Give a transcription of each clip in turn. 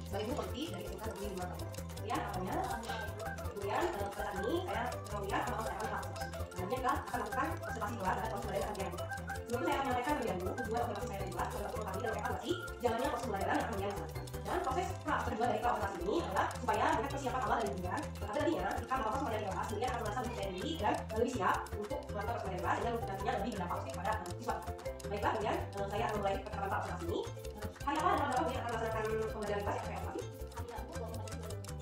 sebagai guru politik dari SMK Negeri 5 Tahun. Kemudian namanya, kemudian saat ini saya melihat apa saya akan lakukan. Selanjutnya kita akan melakukan observasi luar terhadap proses pembelajaran yang dilakukan. Sebelum saya akan menyampaikan terlebih dahulu tujuan observasi saya di kelas adalah untuk mengetahui dan mengevaluasi jalannya proses pembelajaran yang akan dilakukan. Dan proses kedua dari observasi ini adalah supaya mereka persiapan awal dari liburan. Agar nantinya ketika melakukan pembelajaran di kelas, kemudian akan merasa lebih percaya diri dan lebih siap untuk melakukan pembelajaran di kelas sehingga nantinya lebih berdampak positif pada siswa. Baiklah, kemudian saya akan mulai percakapan Pak observasi ini. Hari apa dan berapa kemudian akan melaksanakan pembelajaran di kelas yang observasi?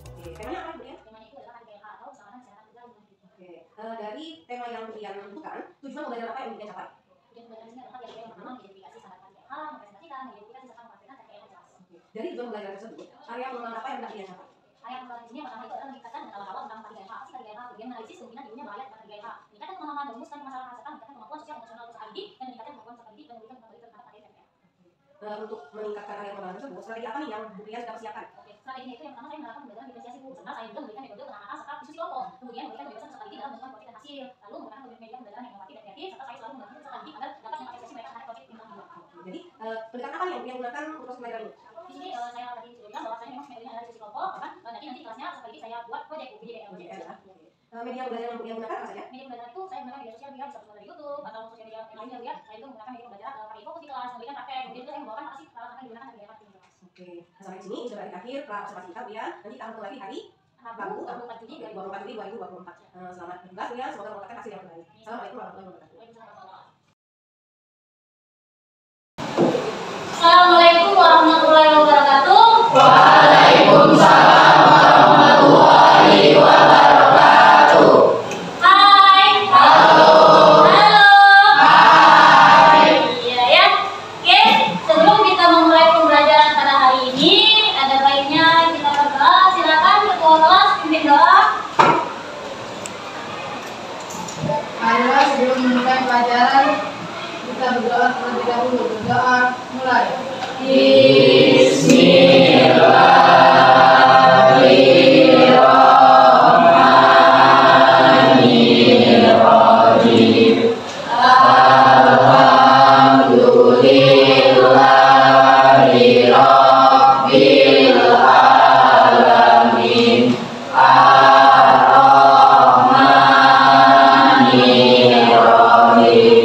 Oke, temanya apa kemudian? Temanya itu adalah HGH atau usahawan kesehatan keluarga. Oke, dari tema yang kemudian tentukan, tujuan pembelajaran apa yang kemudian capai? Tujuan pembelajaran ini adalah yang pertama mengidentifikasi syarat HGH, mempresentasikan, mengidentifikasi serta memastikan HGH yang jelas. Dari tujuan pembelajaran tersebut, area pengembangan apa yang hendak dicapai? Area pengembangan ini yang pertama itu adalah meningkatkan awal-awal tentang HGH, apa sih HGH, kemudian menganalisis kemungkinan timbulnya bahaya tentang HGH, meningkatkan pemahaman dan merumuskan permasalahan serta meningkatkan kemampuan sosial emosional usaha didik dan meningkatkan kemampuan usaha didik dan memberikan kembali terhadap HGH. Untuk meningkatkan area pengembangan tersebut, strategi apa nih yang kemudian sudah persiapkan? Oke, strategi itu yang pertama saya menerapkan pembelajaran diferensiasi guru, serta saya juga memberikan metode penanganan serta diskusi kelompok, kemudian memberikan kebebasan peserta didik dalam menentukan profil dan hasil, lalu menggunakan media pembelajaran yang inovatif dan kreatif, serta saya selalu membantu peserta didik agar dapat mengapresiasi mereka terhadap profil bintang 2. Jadi, pendekatan apa yang digunakan untuk proses pembelajaran ini? Di sini saya tadi sudah bilang bahwa saya memang metodenya adalah diskusi kelompok, kan? Nanti di kelasnya setelah ini saya buat proyek UPJDL. Media pembelajaran yang kemudian gunakan apa saja? Media pembelajaran itu saya menggunakan media sosial bisa dari YouTube atau sosial media yang lainnya ya. Saya juga menggunakan media pembelajaran pakai fokus di kelas, memberikan praktek, kemudian juga saya membawakan apa sih peralatan yang digunakan di kelas. Oke, sampai sini sudah berakhir pra observasi kita ya. Nanti kita ketemu lagi hari Rabu 24 Juni 2024. Selamat bertugas ya, semoga mendapatkan hasil yang terbaik. Assalamualaikum warahmatullahi wabarakatuh. Assalamualaikum warahmatullahi wabarakatuh. Waalaikumsalam warahmatullahi wabarakatuh. Hai. Halo. Halo. Hai. Iya ya. Oke, sebelum kita memulai pembelajaran pada hari ini, ada baiknya kita berdoa. Silakan ketua kelas pimpin doa. Marilah sebelum memulai pelajaran kita berdoa terlebih dahulu. Berdoa mulai. Bismillahirrahmanirrahim. Alhamdulillahi rabbil alamin. Ar-Rahmanir-Rahim.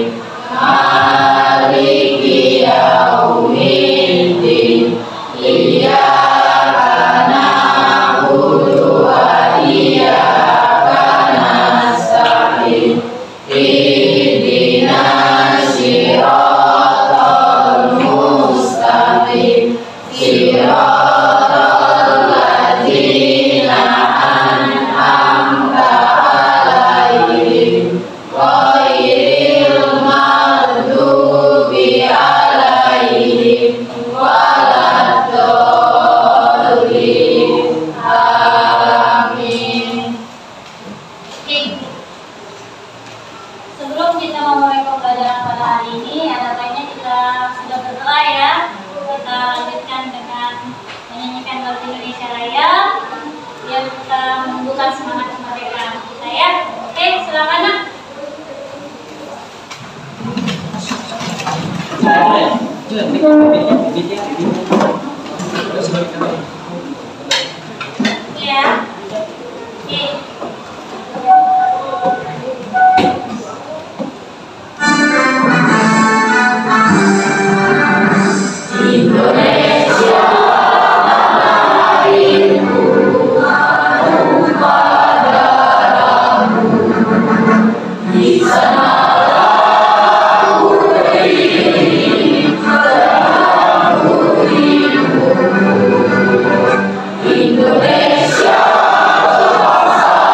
Maliki yaumiddin. Iyyaka na'budu wa iyyaka nasta'in. Ihdinas siratal mustaqim. Siratal ladzina an'amta 'alaihim ghairil maghdubi 'alaihim waladdallin. Amin. Sebelum kita memulai pembelajaran pada hari ini, ada baiknya kita sudah berdoa ya. Kita lanjutkan dengan menyanyikan lagu Indonesia Raya biar kita menumbuhkan semangat kemerdekaan kita ya. Oke, silakan Nak. Ya. Oke. Indonesia tanah airku, tumpah darahmu. Di sanalah ku berdiri menanggungmu. Indonesia berbangsa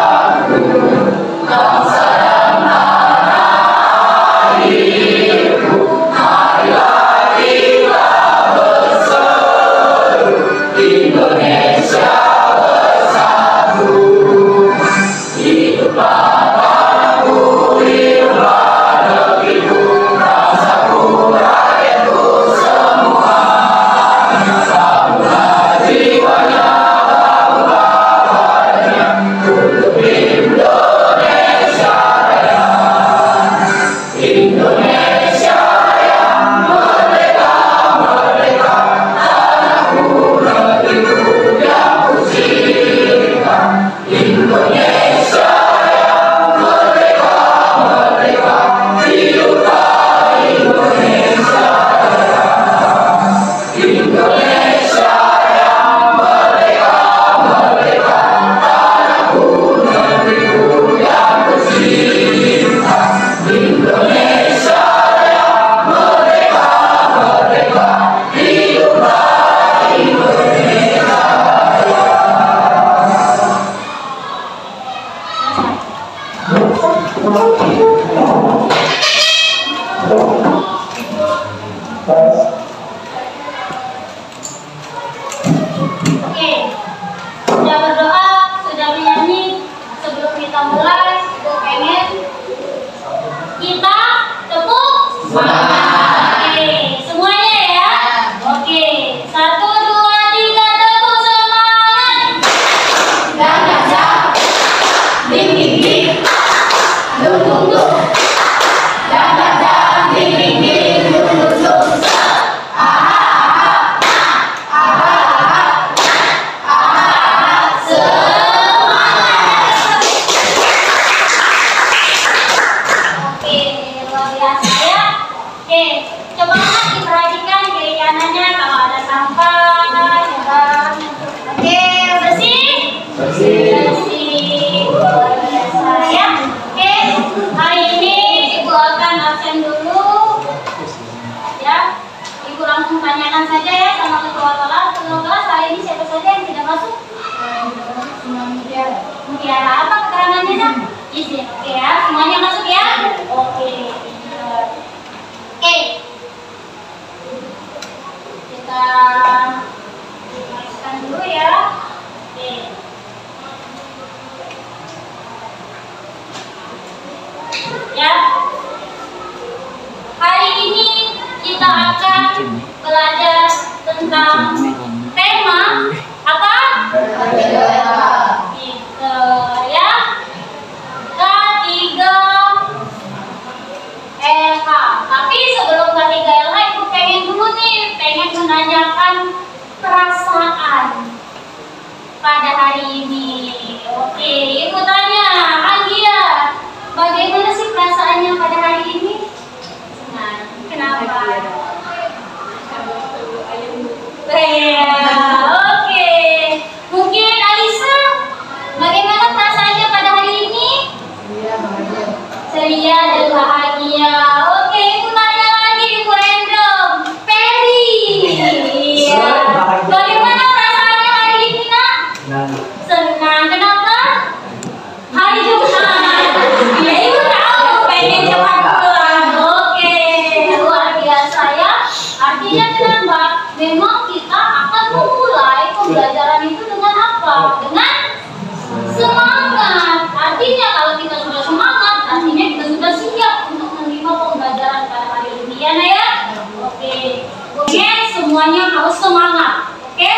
perasaan pada hari ini? Oke, Ibu tanya, Agia, bagaimana sih perasaannya pada hari ini? Nah, kenapa? Iya, oke. Mungkin Alisa, bagaimana perasaannya pada hari ini? Ceria dan bahagia. Oke, Ibu tanya lagi, Ibu random. Ferry. Iya. Bagaimana perasaannya hari ini, Nak? Senang. Kenapa? Hari Jumat. Ya, Ibu tahu pengen cepat pulang. Oke, luar biasa ya. Artinya kenapa? Memang kita akan memulai pembelajaran itu dengan apa? Dengan semangat. Artinya kalau kita sudah semangat, artinya kita sudah siap untuk menerima pembelajaran pada hari ini, ya Nak ya? Oke. Oke, semuanya harus semangat. Oke?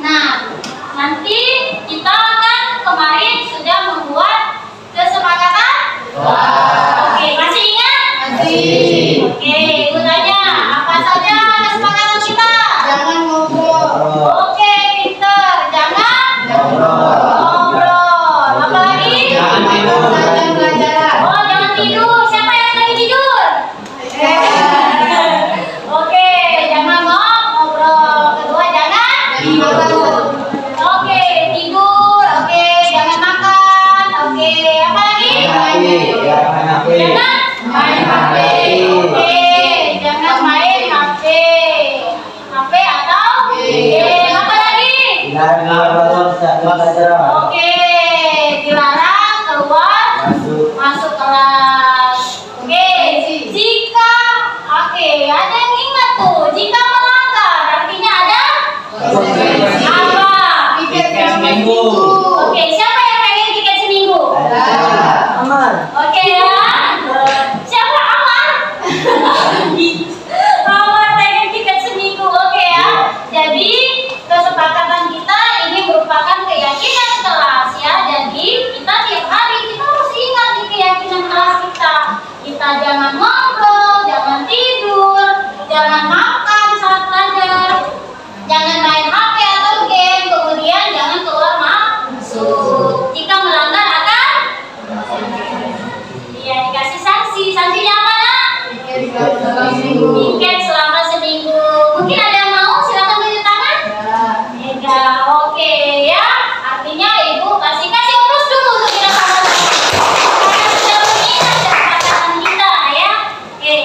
Nah, nanti kita akan kemarin sudah membuat kesepakatan. Oke, masih ingat? Masih. Oke, Ibu tanya, apa saja kesepakatan kita? Jangan ngobrol. Oke, pinter. Jangan ngobrol. Apa lagi? Jangan pelajaran. Oh, jangan tidur. Siapa yang lagi tidur? Oke, jangan ngobrol. Kedua, jangan tidur. Oke, tidur. Oke, jangan makan. Oke, apa lagi? Jangan main HP. Oke, jangan main HP. HP atau game. Apa lagi? Oke, dilarang keluar masuk kelas. Oke, jika ada yang ingat tuh, jika melanggar artinya ada apa? Tiket seminggu. Oke, siapa yang pengen tiket seminggu? Oke ya. Siapa Amar? Amar pengen tiket seminggu. Oke ya. Jadi kesepakatan kita ini merupakan keyakinan kelas ya. Jadi kita tiap hari kita harus ingat di keyakinan kelas kita. Kita jangan ngobrol, jangan tidur, jangan makan saat belajar, jangan main HP atau game, kemudian jangan keluar masuk. Jika melanggar akan dikasih sanksi. Sanksinya apa Nak? Tiket selama seminggu. Mungkin ada yang mau? Silakan tunjuk tangan. Ya, oke ya. Artinya Ibu kasih urus dulu untuk kita sama-sama. Karena sudah mengingat kesepakatan kita ya. Oke.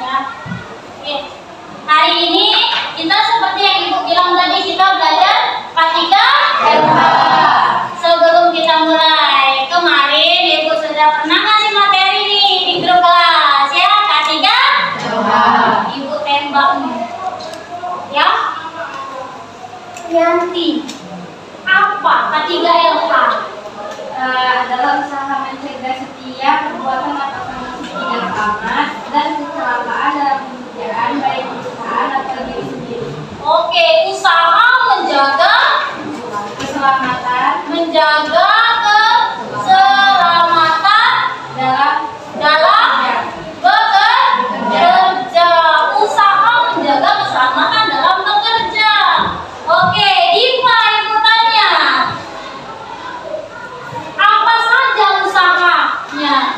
Ya. Oke. Hari ini kita seperti yang Ibu bilang tadi, kita belajar K3 LH. Sebelum kita mulai, kemarin Ibu sudah pernah ngasih materi nih di grup kelas ya, K3 LH. Ibu tembak nih. Ya. Yanti, apa K3 LH? Adalah usaha mencegah setiap perbuatan atau kondisi tidak aman dan kecelakaan dalam pekerjaan baik perusahaan atau diri sendiri. Oke, usaha menjaga Keselamatan dalam bekerja. Usaha menjaga keselamatan dalam bekerja. Oke, Diva, Ibu tanya, apa saja usahanya?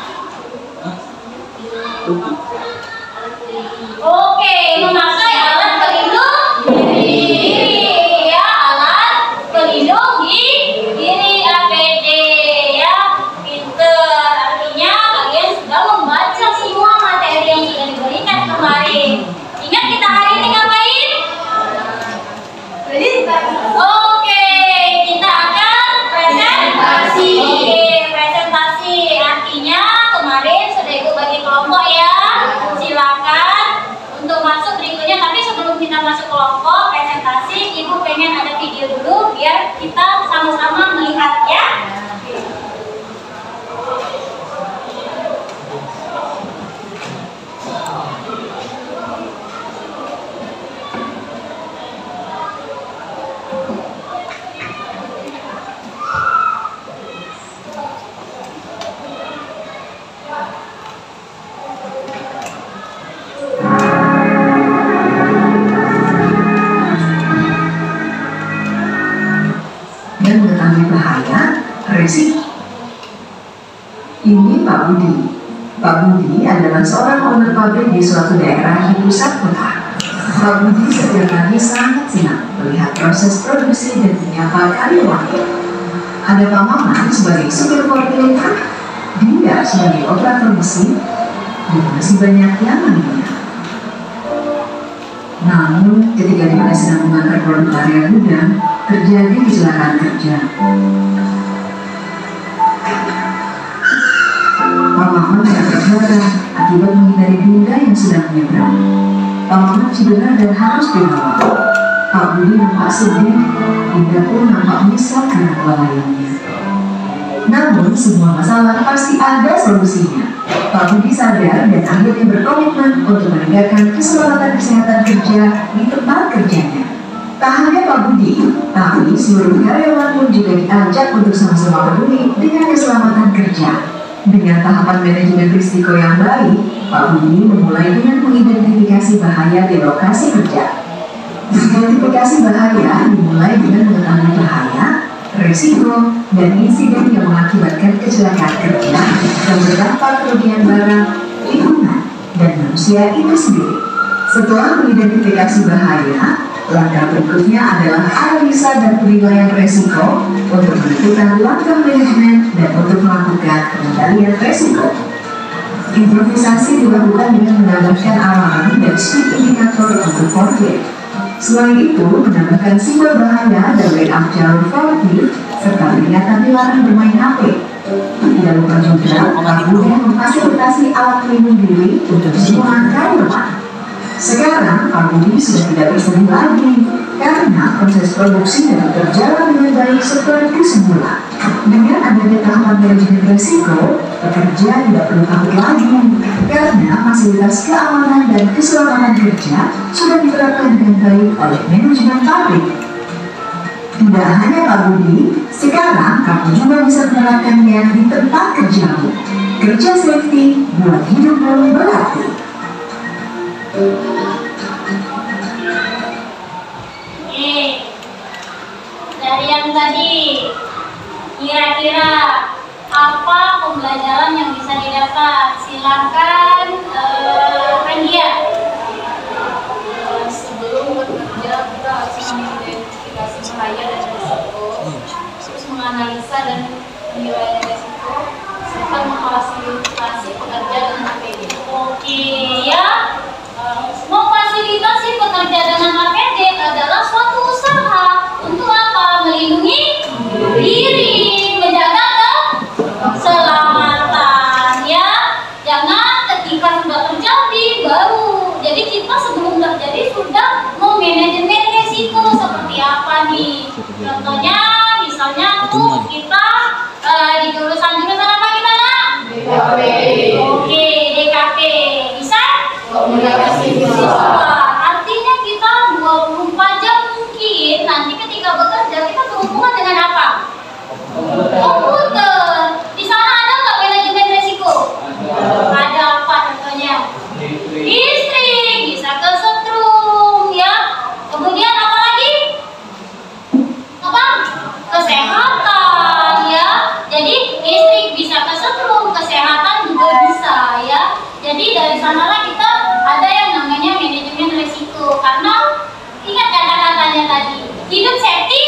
Oke, memakai alat pelindung diri ya, alat pelindung diri APD ya, pinter. Artinya kalian sudah membaca semua materi yang sudah diberikan kemarin. Ingat kita hari ini ngapain? Oke, kita akan presentasi. Oke, presentasi artinya kemarin sudah Ibu bagi kelompok ya. Silakan untuk masuk berikutnya, tapi sebelum kita masuk kelompok presentasi, Ibu pengen ada video dulu biar kita sama-sama melihat ya. resiko. Ini Pak Budi. Pak Budi adalah seorang owner pabrik di suatu daerah di pusat kota. Pak Budi setiap hari sangat senang melihat proses produksi dan menyapa karyawan. Ada Pak Maman sebagai supir forklift, dia sebagai operator mesin, dan masih banyak yang lainnya. Namun, ketika dia sedang mengantar produk area gudang, terjadi kecelakaan kerja. Pak Maman tidak terjaga akibat menghindari Dinda yang sedang menyeberang. Pak Maman cedera dan harus dirawat. Pak Budi nampak sedih, Dinda pun nampak menyesal karena kelalaiannya. Namun, semua masalah pasti ada solusinya. Pak Budi sadar dan akhirnya berkomitmen untuk menegakkan keselamatan kesehatan kerja di tempat kerjanya. Tak hanya Pak Budi, tapi seluruh karyawan pun juga diajak untuk sama-sama peduli dengan keselamatan kerja. Dengan tahapan manajemen risiko yang baik, Pak Budi memulai dengan mengidentifikasi bahaya di lokasi kerja. Identifikasi bahaya dimulai dengan mengetahui bahaya, risiko, dan insiden yang mengakibatkan kecelakaan kerja yang berdampak kerugian barang, lingkungan, dan manusia itu sendiri. Setelah mengidentifikasi bahaya, langkah berikutnya adalah analisa dan penilaian resiko untuk menentukan langkah manajemen dan untuk melakukan pengendalian resiko. Improvisasi dilakukan dengan menambahkan alarm dan speed indikator untuk forklift. Selain itu, menambahkan simbol bahaya dan layout jalur forklift serta peringatan dilarang bermain HP. Tidak lupa juga, Pak Budi memfasilitasi alat pelindung diri untuk semua karyawan. Sekarang, Pak Budi sudah tidak bersedih lagi karena proses produksi dapat berjalan dengan baik seperti semula. Dengan adanya tahapan manajemen risiko, pekerja tidak perlu takut lagi karena fasilitas keamanan dan keselamatan kerja sudah diterapkan dengan baik oleh manajemen pabrik. Tidak hanya Pak Budi, sekarang kamu juga bisa menerapkannya di tempat kerjamu. Kerja safety buat hidupmu berarti. Oke, dari yang tadi, kira-kira apa pembelajaran yang bisa didapat? Silakan, Rendia. Sebelum bekerja kita harus mengidentifikasi bahaya dan risiko, terus menganalisa dan menilai risiko, serta memfasilitasi pekerja dengan APD. Oke, ya. Memfasilitasi pekerja dengan APD adalah suatu usaha untuk apa? Melindungi diri, menjaga keselamatan, ya. Jangan ketika sudah terjadi baru. Jadi kita sebelum terjadi sudah memanajemen risiko seperti apa nih? Contohnya, misalnya tuh kita di jurusan apa kita nak? DKP. Oke, DKP bisa? Komunikasi Siswa. Artinya kita 24 jam mungkin nanti ketika bekerja kita berhubungan dengan apa? Komputer. Di sana ada nggak manajemen risiko? Ada apa contohnya? Listrik, bisa kesetrum, ya. Kemudian apa lagi? Apa? Kesehatan, ya. Jadi listrik bisa kesetrum, kesehatan juga bisa, ya. Jadi dari sanalah kita ada yang namanya manajemen risiko. Karena ingat kata-katanya tadi, hidup safety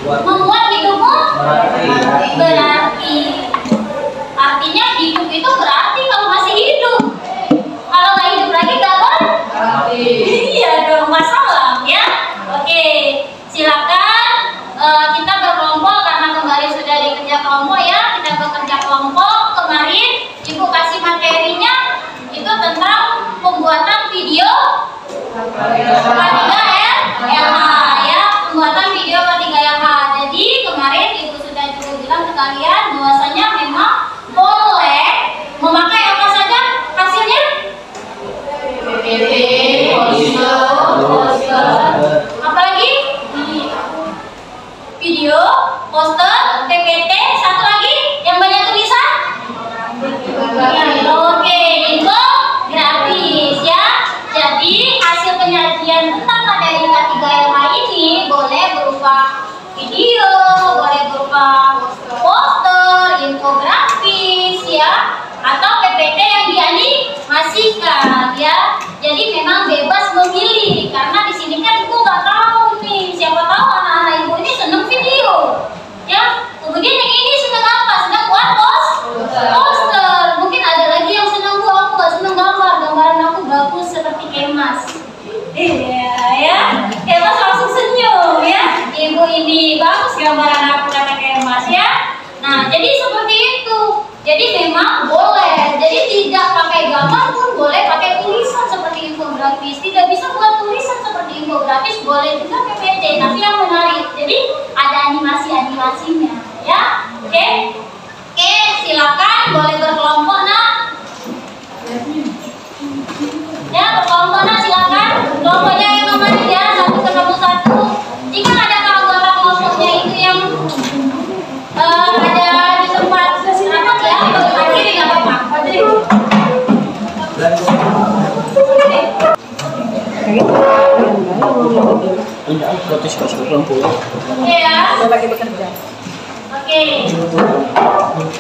membuat hidupmu berarti. Artinya hidup itu berarti kalau masih hidup. Kalau nggak hidup lagi nggak berarti. Iya dong, masalah ya. Oke, silakan kita berkelompok karena kemarin sudah dikerja kelompok ya. Kita bekerja kelompok kemarin. Ibu kasih materinya itu tentang pembuatan video K3LH ya, pembuatan video K3LH. Jadi kemarin ibu sudah juga bilang ke kalian bahwasanya memang boleh memakai apa saja hasilnya? PPT, poster, Apalagi? Video, poster, PPT, satu lagi yang banyak tulisan? Oke, info gratis ya. Jadi hasil penyajian tentang ya, atau PPT yang dianimasikan ya. Jadi memang bebas memilih, karena di sini kan ibu nggak tahu nih, siapa tahu anak-anak ibu ini seneng video ya. Kemudian yang ini seneng apa? Seneng buat poster. Mungkin ada lagi yang seneng aku nggak seneng gambaran aku bagus seperti Kemas. Iya ya, Kemas langsung senyum ya. Ibu ini bagus gambaran aku, kata Kemas ya. Nah, jadi seperti itu. Jadi memang boleh. Jadi tidak pakai gambar pun boleh, pakai tulisan seperti infografis. Tidak bisa buat tulisan seperti infografis, boleh juga PPT, tapi yang menarik. Jadi ada animasi-animasinya, ya. Oke, silakan boleh berkelompok nak. Ya, berkelompok nak silakan. Kelompoknya yang nomor ya, 1 ketemu 1. Jika ada anggota kelompoknya itu yang ada di tempat rapat ya, akhirnya nggak apa-apa. Oke ya. Bagi bekerja. Oke.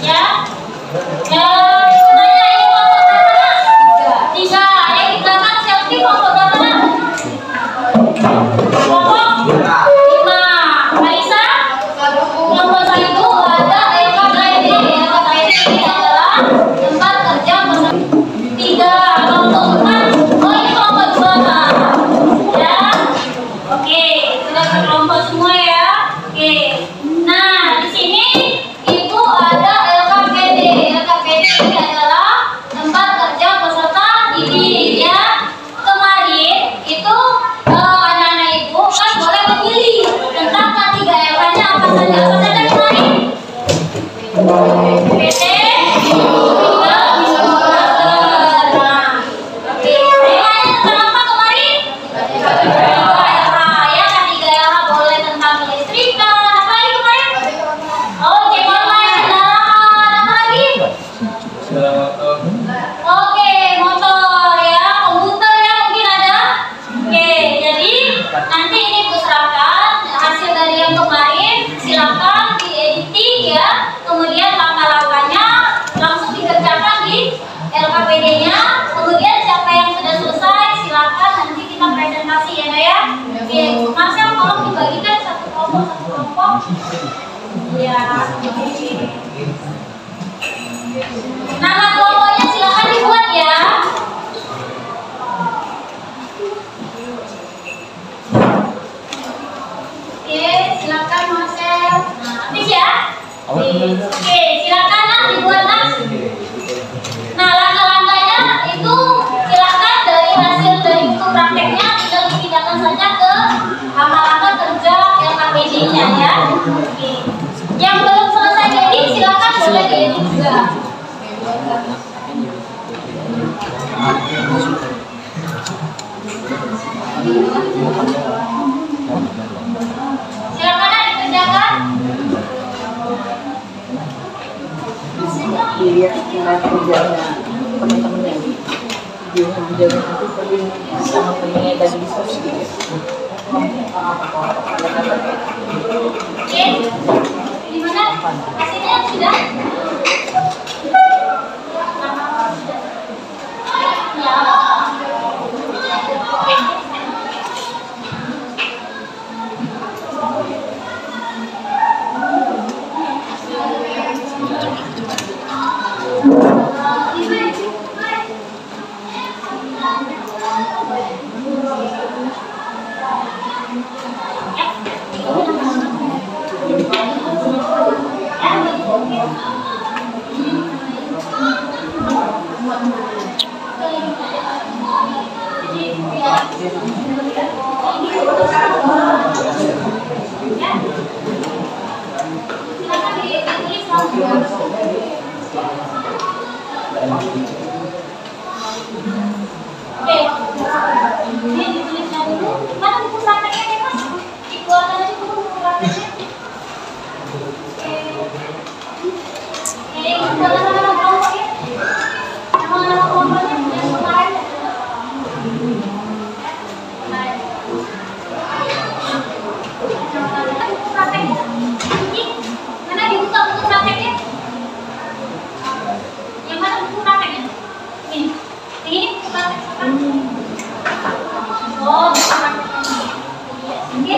Ya. Sebenarnya ini kelompok berapa? 3. Yang di belakang selfie kelompok berapa? Kelompok 5. Marisa? Kelompok 1 ada LKPD. LKPD ini adalah tempat kerja peserta. 3. Kelompok 4. Oh, ini kelompok 2. Ya. Oke, sudah berkelompok semua ya. Oke. Nah, di sini Ibu ada LKPD. LKPD ini adalah tempat kerja peserta didik ya. Kemarin itu anak-anak Ibu kan boleh memilih tentang K3R-nya apa saja. Apa saja kemarin? PT, juga bisa nah, oke. Temanya tentang apa kemarin? K3R ya, K3R boleh tentang kelistrikan. Apa lagi kemarin? Oh, cek online, kendaraan. Apa lagi? Oke, motor ya, komputer ya mungkin ada. Oke, jadi nanti ini Bu serahkan hasil dari yang kemarin, silakan diediting ya. Kemudian langkah-langkahnya langsung dikerjakan di LKPD-nya. Kemudian siapa yang sudah selesai silakan nanti kita presentasi ya, Nak ya. Oke, Marcel tolong dibagikan satu kelompok. Ya. Nama kelompoknya silakan dibuat ya. Oke, silakan Marcel. Nah, habis ya. Oke, silakan nak dibuat nak. Nah, langkah-langkahnya itu silakan dari hasil dari buku prakteknya tinggal dipindahkan saja ke halaman kerja LKPD-nya ya. Oke. Yang belum selesai edit silakan boleh diedit juga. Silakan nak dikerjakan. Dilihat cara kerjanya teman-temannya. Dia menjaga itu perlu sama temannya dan diskusi. Oke. Gimana? Hasilnya sudah? aja. Ini. Ini cepat. Oh, cepat. Oke.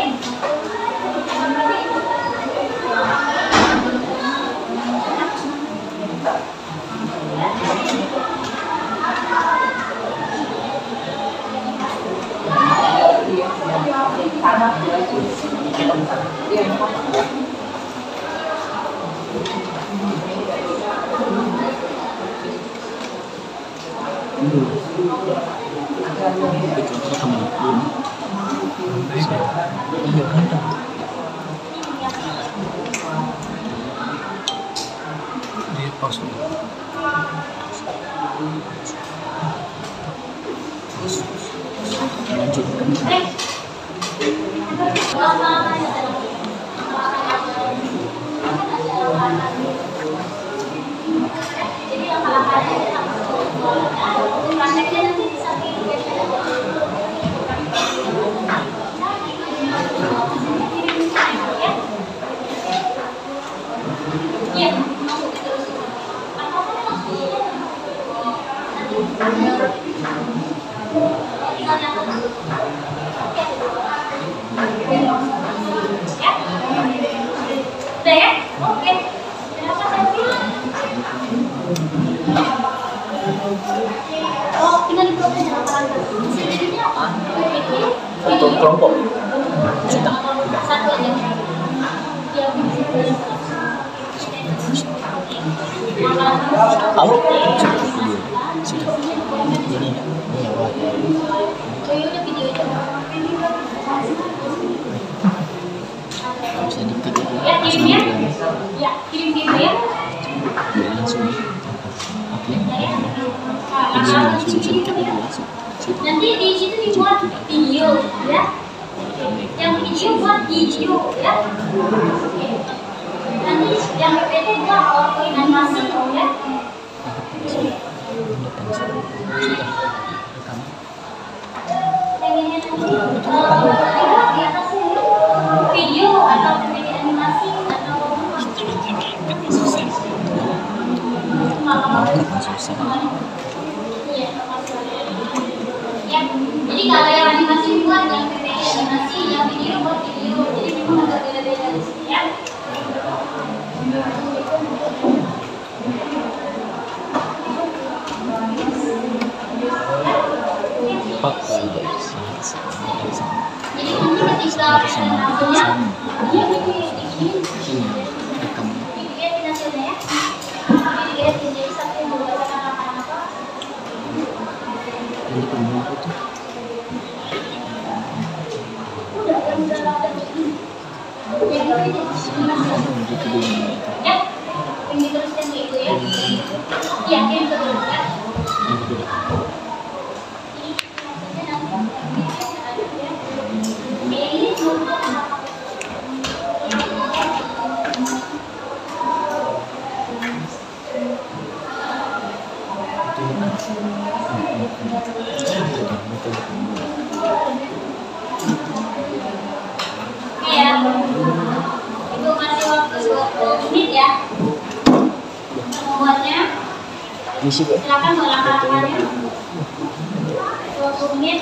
Udah ya? Oke. Kenapa saya bilang? Oh, tinggal di blok aja rata-rata. Jadinya apa? Satu kelompok. Sudah. Satu aja. Ya, Tahu? Sudah. Ini buat. Oh, yaudah video itu. Bisa diklik Ya, kirimnya. Ya, kirim gitu ya. langsung. Oke. Ini Nah, langsung bisa diklik langsung. nanti di situ dibuat video ya. Yang video buat video ya. Nanti yang PPT buat PowerPoint animasi ya. Pengennya nanti di atas ini video atau PPT animasi atau iya. Ya, jadi kalau yang animasi buat yang PPT animasi, yang video buat video. Jadi memang agak beda-beda di sini ya. Jadi nanti ketika namanya dia dilihatin hasilnya ya. Dilihatin jadi satu yang berdasarkan apa-apa. Ini penuh itu. Udah yang udah ada di sini. Jadi ya, yang dituliskan gitu ya. Iya, yang terus ya. Iya, itu masih waktu 20 menit ya. Membuatnya, silakan melangkahkannya. 20 menit.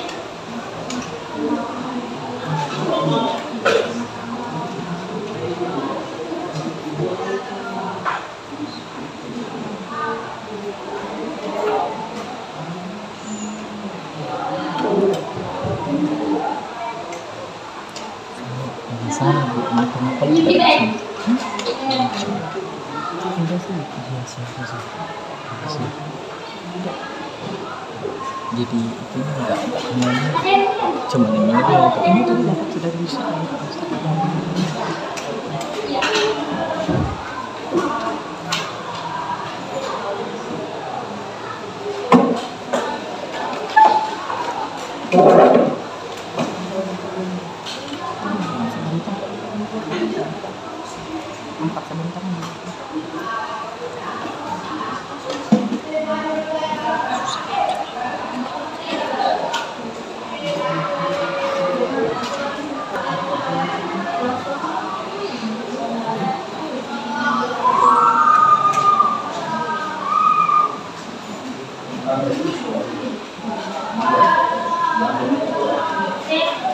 Jadi itu enggak namanya cuma ini untuk ini tuh sudah bisa.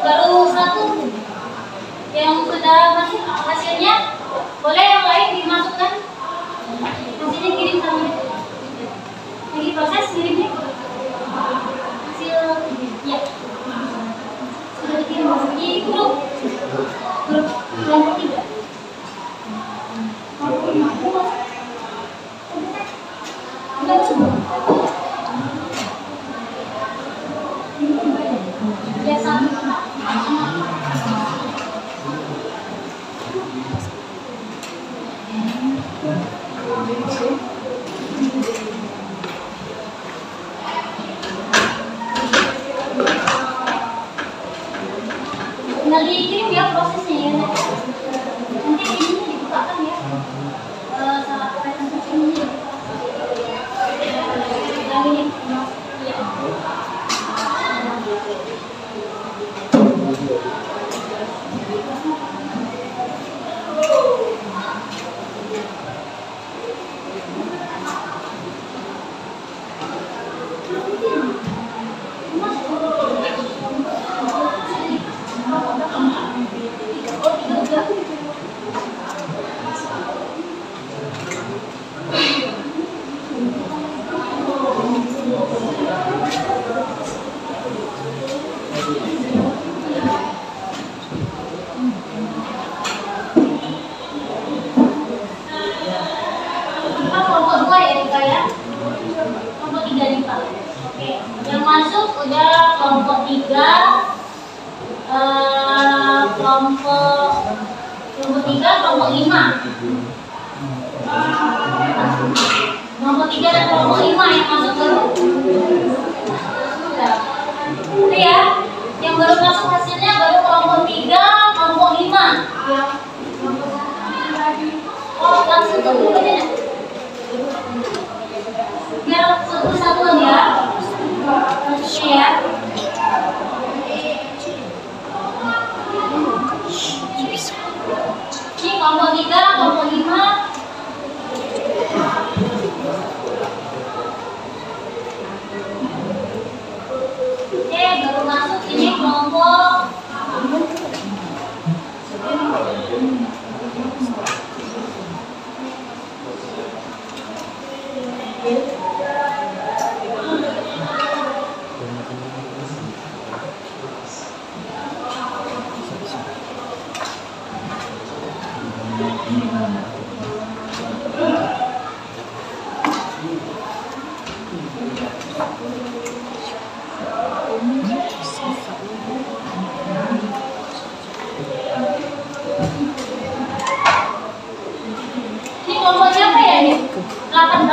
Baru satu yang sudah masuk hasilnya, boleh yang lain dimasukkan. Hasilnya kirim kami. Lagi proses kirimnya. Hasil ya sudah dikirim di grup kelompok 3. Ya sama. Tinggal dikirim ya prosesnya ya. Nanti ini dibukakan ya. Salah presentasinya. Yang ini. Ya. Kelompok 2 ya Dika ya. Kelompok 3 Dika. Oke, yang masuk udah kelompok 3. Kelompok 3, kelompok 5. Kelompok 3 dan kelompok 5 yang masuk baru. Itu ya. Yang baru masuk hasilnya baru kelompok 3, kelompok 5. Oh, langsung ke dulu ya. Biar satu-satuan ya. Oke ya. Ini kelompok 3, kelompok 5. Oke, baru masuk ini kelompok. Ini kelompoknya apa ya ini? 8.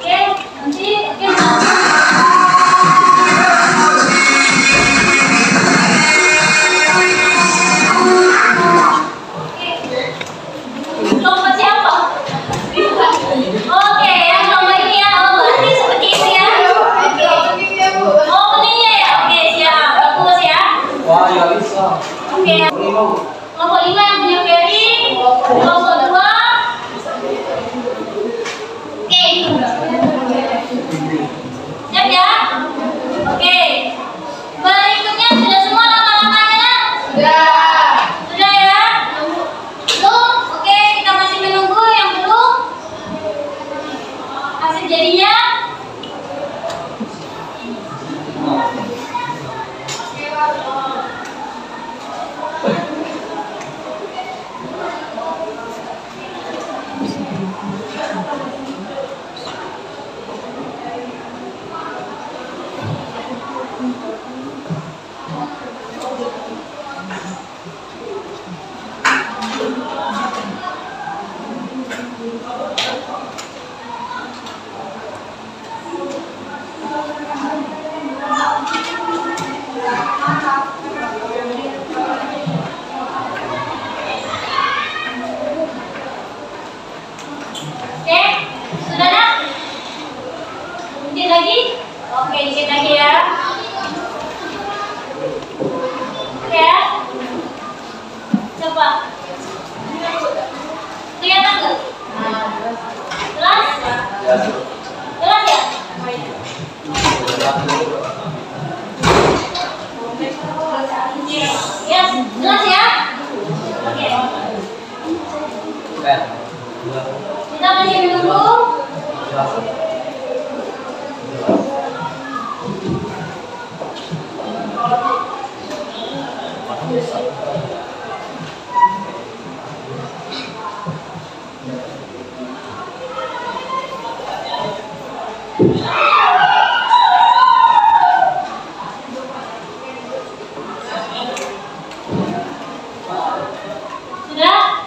Oke, nanti kelompok siapa? Oke, yang kelompok ini ya. Oh, berarti seperti itu ya. Oh, kuningnya ya. Oke, siap. Bagus ya. Wah, ya bisa. Oke. Kelompok 5 yang punya Ferry. Kelompok 2. Oke. Siap ya? Oke. Berikutnya sudah semua langkah-langkahnya? Sudah ya? Belum? Oke, kita masih menunggu yang belum. Hasil jadinya. Jelas ya? Ya, jelas ya? Oke. Kita lanjut dulu. Sudah?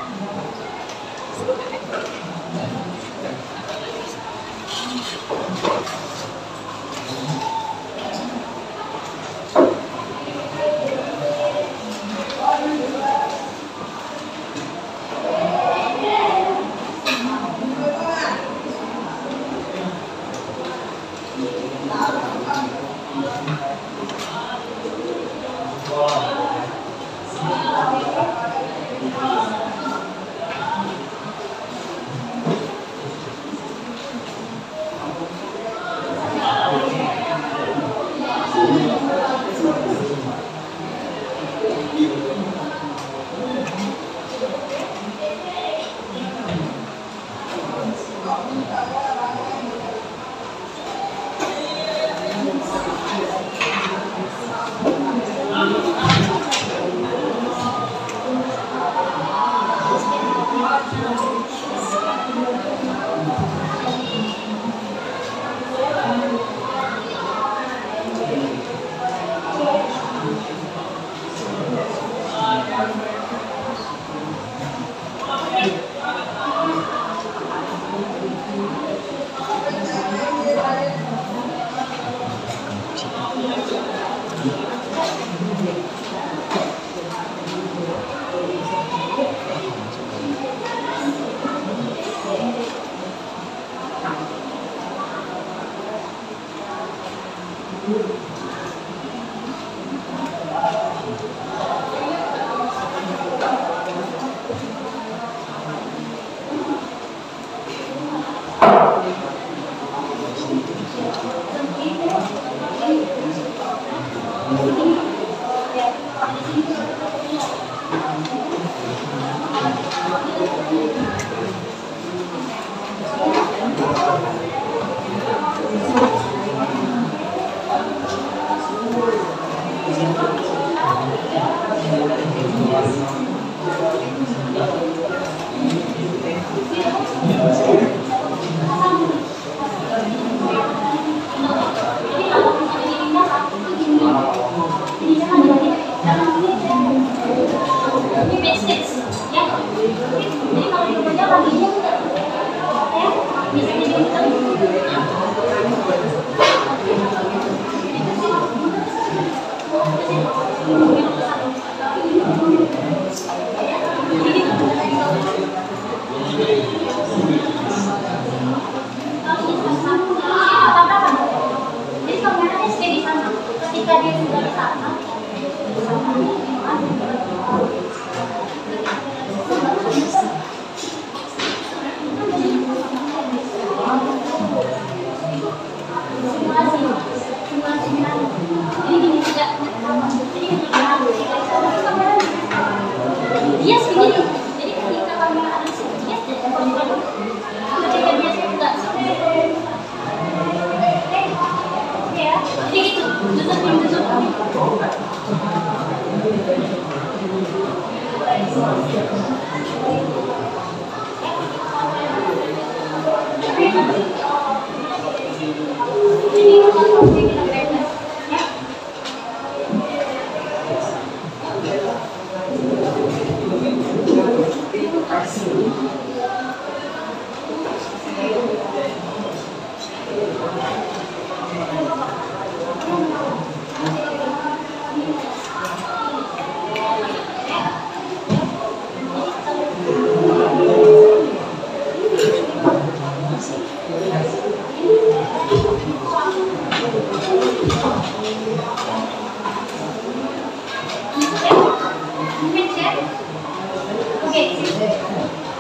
Oke.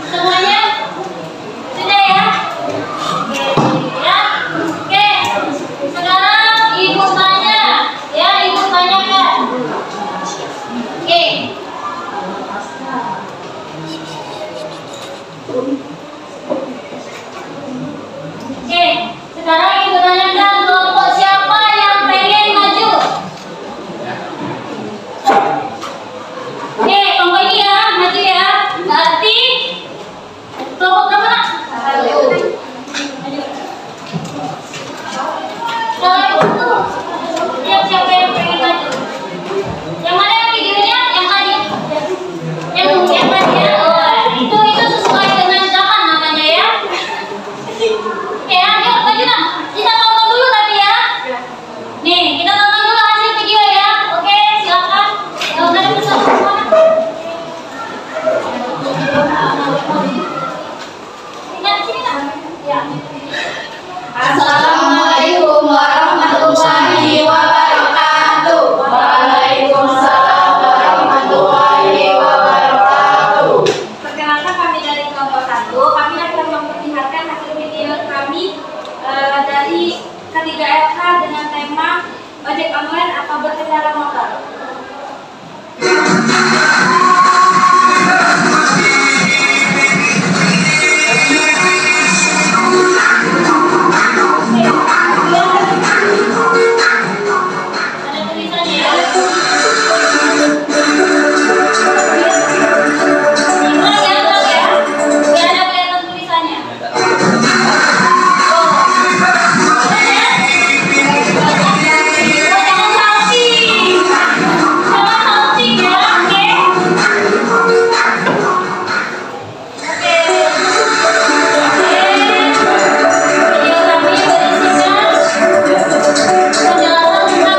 Semuanya sudah ya? Oke. Sekarang ibu tanya, ya ibu tanyakan. Oke. Oke, sekarang ibu tanyakan kelompok siapa yang pengen maju? Oke, kelompok ini ya, maju ya. Berarti kelompok berapa? Sekarang itu siapa yang pengen maju? Yang mana yang videonya? Yang tadi? Yang tadi ya? Oh, itu sesuai dengan zaman namanya ya. Oke, ayo maju dong. Kita tonton dulu tapi ya. Nih, kita tonton dulu hasil video ya. Oke, silakan. Kalau tadi bersama semua. Ingat sini kan? Ya. Assalamualaikum warahmatullahi wabarakatuh. Waalaikumsalam warahmatullahi wabarakatuh. Perkenalkan kami dari kelompok 1. Kami akan memperlihatkan hasil video kami dari ketiga LK dengan tema ojek online apa berkendara motor. Ada tulisannya ya. Gimana ya, Bang ya? Biar ada kelihatan tulisannya. Jangan salting. Jangan salting ya, oke? Oke. Video kami berisikan penjelasan tentang ketiga ojek online.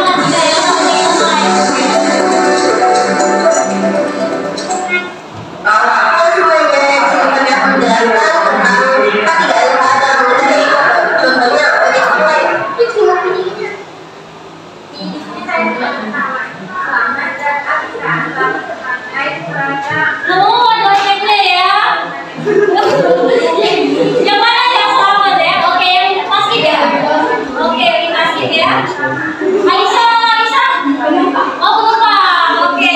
Kamu ojek deh ya. Yang mana yang selamat ya? Oke, yang pasti ya. Oke, yang pasti ya. Aisyah. Oh, penumpang. Oke.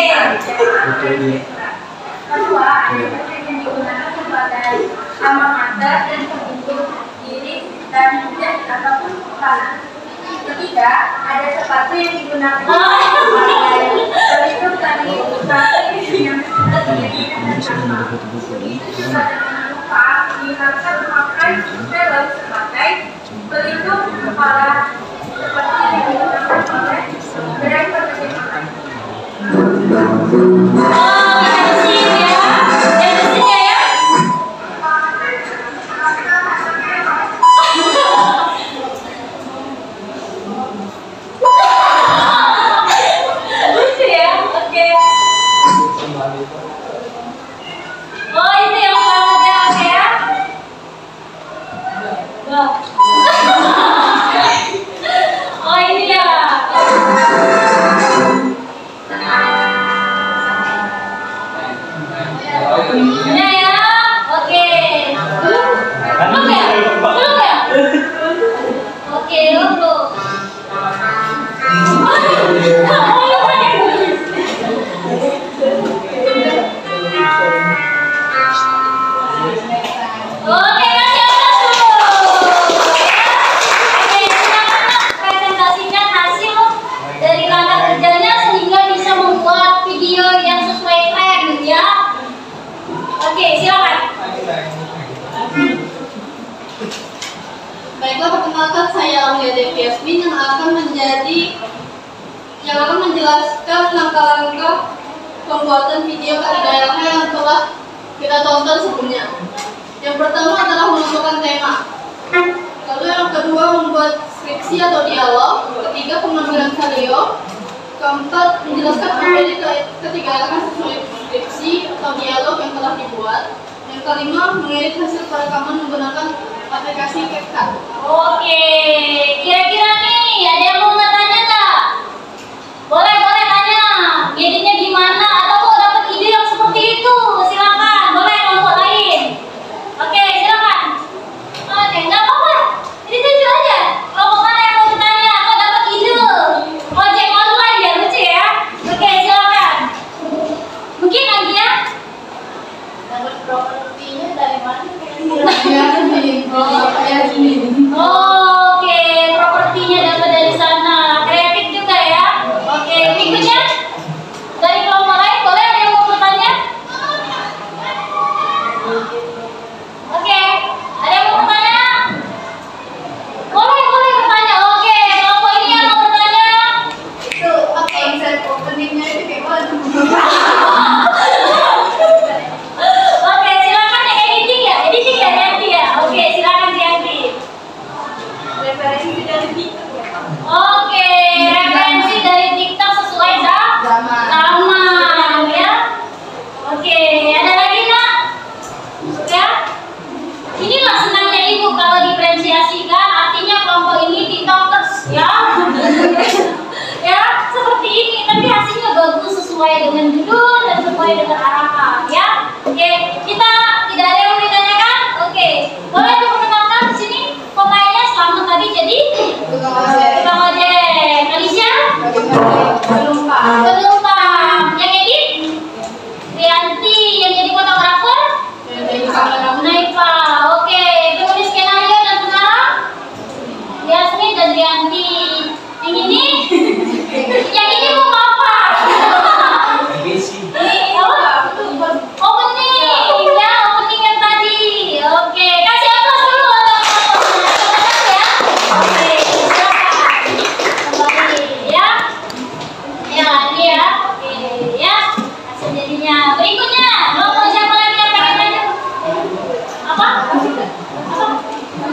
Kedua, ada ojek yang digunakan sebagai alma mater dan pembentuk diri dan ojek ataupun kepala. Ketiga, ada sepatu yang digunakan sebagai pelindung dari usaha yang juga dengan lupa diharapkan memakai helm sebagai pelindung kepala seperti yang digunakan oleh driver ojek online. Oh, yang di sini ya. Yang di sini ya. Lucu ya. Oke. Oh, itu yang selamat ya, oke ya. Oh, ini ya. Oke, silakan. Baiklah, perkenalkan saya Aulia Devi Yasmin yang akan menjelaskan langkah-langkah pembuatan video kaidah LH yang telah kita tonton sebelumnya. Yang pertama adalah menentukan tema. Lalu yang kedua membuat skripsi atau dialog. Ketiga pengambilan video. Keempat menjelaskan materi ketiga LH sesuai skripsi atau dialog yang telah dibuat. Yang kelima mengedit hasil perekaman menggunakan aplikasi CapCut. Oke, kira-kira nih ada yang mau tanya nggak? Boleh tanya. Editnya gimana? Atau mau dapat ide yang seperti itu? Silakan. Boleh kelompok lain. Oke, silakan. Oke, nggak apa-apa. Jadi tunjuk aja. Kelompok mana yang mau bertanya atau dapat ide? Ojek online ya, lucu ya. Oke, silakan. Mungkin lagi ya. Dapat propertinya dari mana? Oke, propertinya dapat dari sana. Kreatif juga ya. Oke, berikutnya dari kelompok lain boleh ada yang mau bertanya? Oke, ada yang mau bertanya? Boleh bertanya. Oke, kelompok ini yang mau bertanya. Itu konsep openingnya itu kayak mana? Oke, silakan yang editing ya Yanti ya. Oke, silakan Yanti. Referensi dari TikTok ya? Oke, referensi dari TikTok sesuai zaman ya. Oke, ada lagi nggak? Ya, inilah senangnya ibu kalau diferensiasikan, artinya kelompok ini TikTokers ya. Ya, seperti ini, tapi hasilnya bagus sesuai dengan judul dan sesuai dengan arahan ya. Oke, kita tidak ada yang mau ditanyakan? Oke, boleh diperkenalkan di sini pemainnya selamat tadi jadi tukang ojek. Alicia? Penumpang. Yang edit? Rianti. Yang jadi fotografer? Naifa. Oke, penulis skenario dan pengarang? Yasmin dan Rianti. Yang ini? Yang ini mau apa? Ini apa? Opening ya, opening yang tadi. Oke, kasih aplaus dulu ya. Oke, silakan. Kembali ya. Ya, ini ya. Oke, ya. Hasil jadinya. Berikutnya, mau siapa lagi yang pengen tanya? Apa?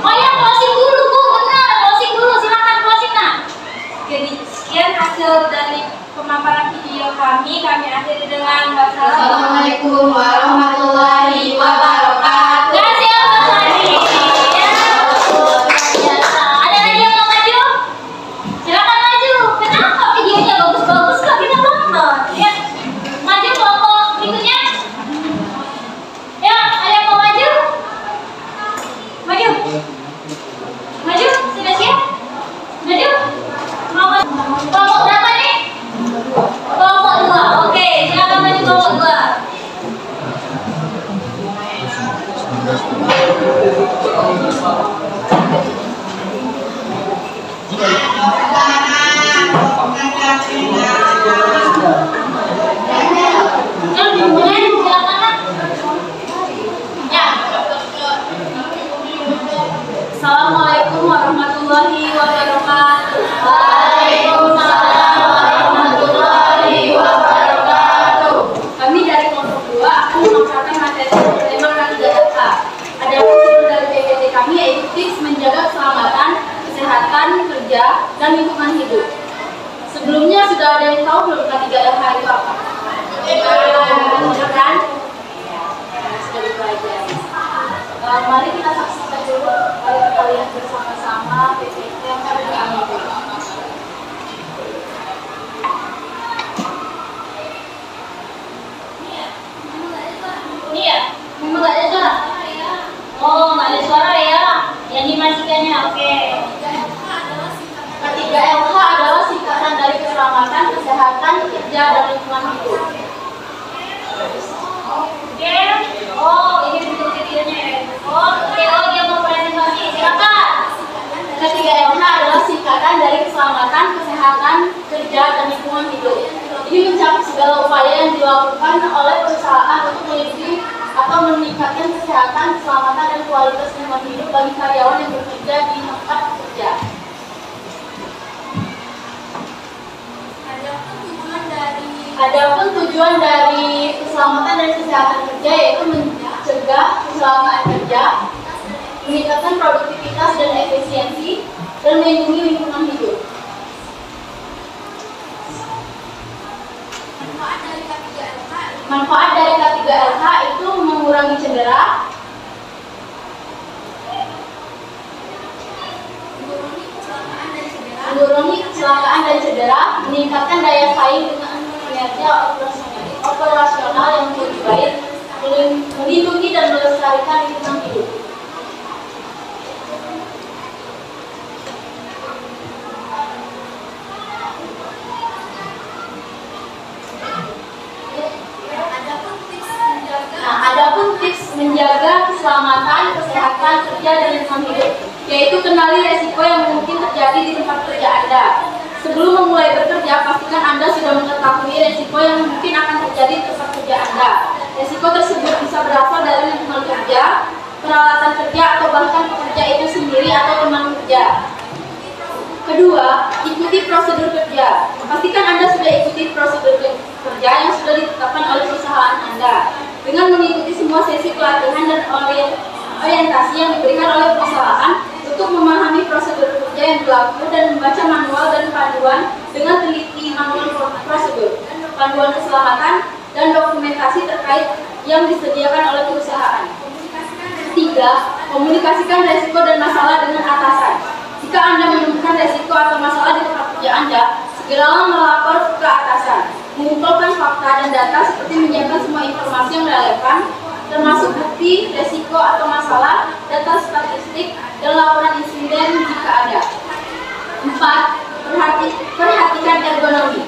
Oh ya, closing dulu Bu, benar. Closing dulu, silakan closing nah. Jadi sekian hasil dari pemaparan video kami akhiri dengan Assalamualaikum warahmatullahi wabarakatuh. Kasih aplaus lagi. Ya, biasa. Ada lagi yang mau maju? Silakan maju. Kenapa videonya bagus-bagus kok kita tonton? Ya, maju kelompok berikutnya. Ya, ada yang mau maju? Maju. Maju, sudah siap? Maju. Kelompok berapa nih? Kelompok 2. Oke, silakan maju kelompok 2. Assalamualaikum warahmatullahi wabarakatuh. Waalaikumsalam warahmatullahi wabarakatuh. Kami dari kelompok 2 akan memaparkan materi tema kaidah LH. Ada judul dari PPT kami yaitu tips menjaga keselamatan, kesehatan kerja dan lingkungan hidup. Sebelumnya sudah ada yang tahu belum kaidah LH itu apa? Kan? Sudah dipelajari. Mari kita saksikan dulu. Mari kita lihat bersama-sama PPT yang kami buat. Ini ya? Memang nggak ada suara? Oh, nggak ada suara ya? Yang dimatikannya, oke. Ketiga LH adalah singkatan dari keselamatan, kesehatan, kerja, dan lingkungan hidup. Oke. Oh, ini bentuk videonya ya? Oke, oh dia mau presentasi, silakan. Ketiga LH adalah singkatan dari keselamatan, kesehatan, kerja, dan lingkungan hidup. Ini mencakup segala upaya yang dilakukan oleh perusahaan untuk melindungi atau meningkatkan kesehatan, keselamatan, dan kualitas lingkungan hidup bagi karyawan yang bekerja di tempat kerja. Adapun tujuan dari keselamatan dan kesehatan kerja yaitu mencegah kecelakaan kerja, meningkatkan produktivitas dan efisiensi, dan melindungi lingkungan hidup. Manfaat dari K3LH itu mengurangi cedera, mengurangi kecelakaan dan cedera, meningkatkan daya saing dengan kinerja operasional yang lebih baik, melindungi dan melestarikan lingkungan hidup. Adapun tips menjaga keselamatan, kesehatan kerja dan lingkungan hidup, yaitu kenali resiko yang mungkin terjadi di tempat kerja Anda. Sebelum memulai bekerja, pastikan Anda sudah mengetahui resiko yang mungkin akan terjadi di tempat kerja Anda. Resiko tersebut bisa berasal dari lingkungan kerja, peralatan kerja, atau bahkan pekerja itu sendiri atau teman kerja. Kedua, ikuti prosedur kerja. Pastikan Anda sudah ikuti prosedur kerja yang sudah ditetapkan oleh perusahaan Anda. Dengan mengikuti semua sesi pelatihan dan orientasi yang diberikan oleh perusahaan untuk memahami prosedur kerja yang berlaku dan membaca manual dan panduan dengan teliti manual prosedur, panduan keselamatan, dan dokumentasi terkait yang disediakan oleh perusahaan. Ketiga, komunikasikan resiko dan masalah dengan atasan. Jika Anda menemukan resiko atau masalah di tempat kerja Anda, segeralah melapor ke atasan. Mengumpulkan fakta dan data seperti menyiapkan semua informasi yang relevan, termasuk bukti, resiko atau masalah, data statistik, dan laporan insiden jika ada. 4. Perhatikan ergonomi.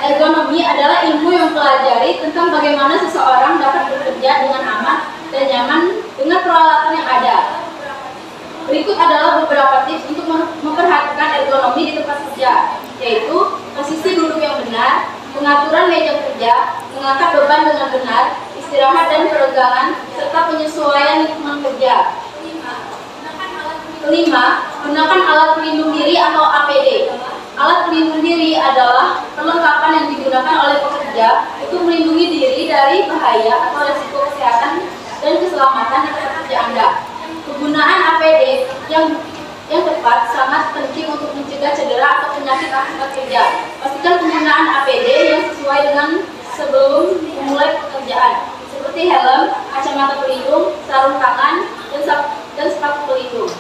Ergonomi adalah ilmu yang mempelajari tentang bagaimana seseorang dapat bekerja dengan aman dan nyaman dengan peralatan yang ada. Berikut adalah beberapa tips untuk memperhatikan ergonomi di tempat kerja, yaitu posisi duduk yang benar, pengaturan meja kerja, mengangkat beban dengan benar, istirahat dan peregangan, serta penyesuaian lingkungan kerja. 5. Gunakan alat pelindung diri atau APD. Alat pelindung diri adalah perlengkapan yang digunakan oleh pekerja untuk melindungi diri dari bahaya atau risiko kesehatan dan keselamatan di tempat kerja Anda. Penggunaan APD yang tepat sangat penting untuk mencegah cedera atau penyakit akibat kerja. Pastikan penggunaan APD yang sesuai dengan sebelum memulai pekerjaan, seperti helm, kacamata pelindung, sarung tangan, dan sepatu pelindung.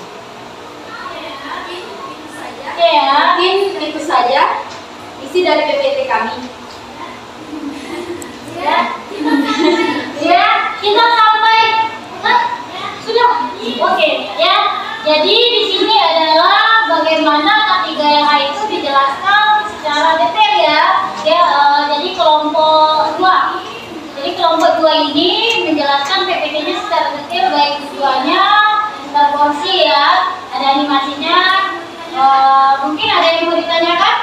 Ya, mungkin itu saja isi dari PPT kami. Ya, kita sampai sudah. Oke, ya. Jadi di sini adalah bagaimana K3LH itu dijelaskan secara detail ya. Jadi kelompok 2. Jadi kelompok 2 ini menjelaskan PPT-nya secara detail, baik tujuannya, porsi ya, ada animasinya. Mungkin ada yang mau ditanyakan?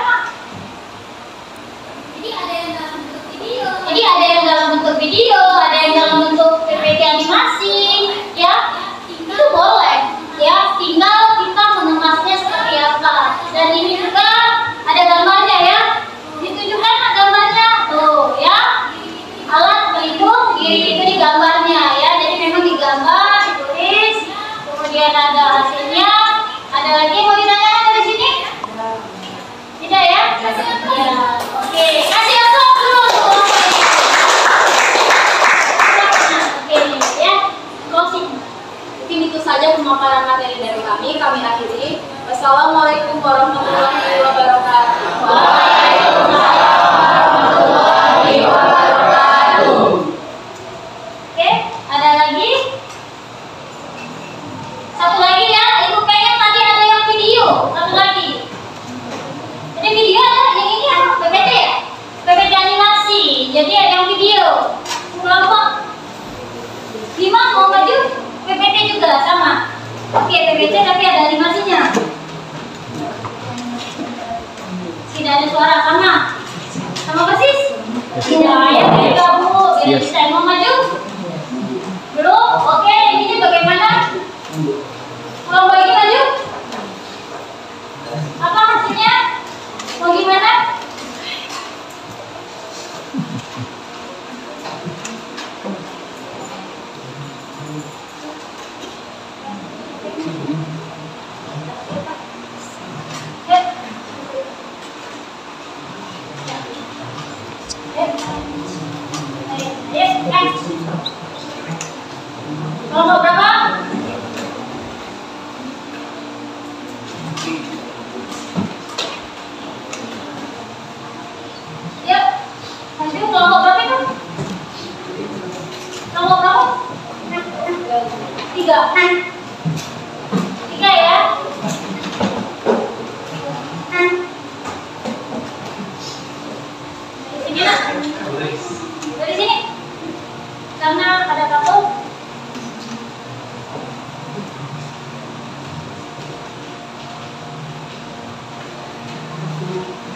Jadi ada yang dalam bentuk video, ada yang dalam bentuk PPT animasi, ya. Itu boleh, ya. Tinggal kita mengemasnya seperti apa. Dan ini juga ada gambarnya ya. Ditujukan gambarnya tuh, ya. Alat pelindung diri itu di gambarnya, ya. Jadi memang digambar, ditulis, kemudian ada hasilnya. Ada lagi yang mau ditanyakan dari sini? Tidak ya? Ya. Oke, kasih aplaus dulu. Oke, ya. Closing. Mungkin itu saja pemaparan materi dari kami akhiri. Wassalamualaikum warahmatullahi wabarakatuh. Waalaikumsalam warahmatullahi wabarakatuh. Oke, ada lagi? Satu lagi ya, Ibu pengen tadi ada yang video. Satu lagi. Jadi video ada yang ini apa? PPT ya? PPT animasi. Jadi ada yang video. Kelompok 5 mau maju? PPT juga sama. Oke, PPT tapi ada animasinya. Tidak ada suara sama. Sama persis? Tidak, ya dari kamu. Biar bisa mau maju? Belum? Kelompok berapa? Yuk, lanjut kelompok berapa itu? Kelompok berapa? 3. 3 ya. Sini nak. Dari sini. Karena ada kapal.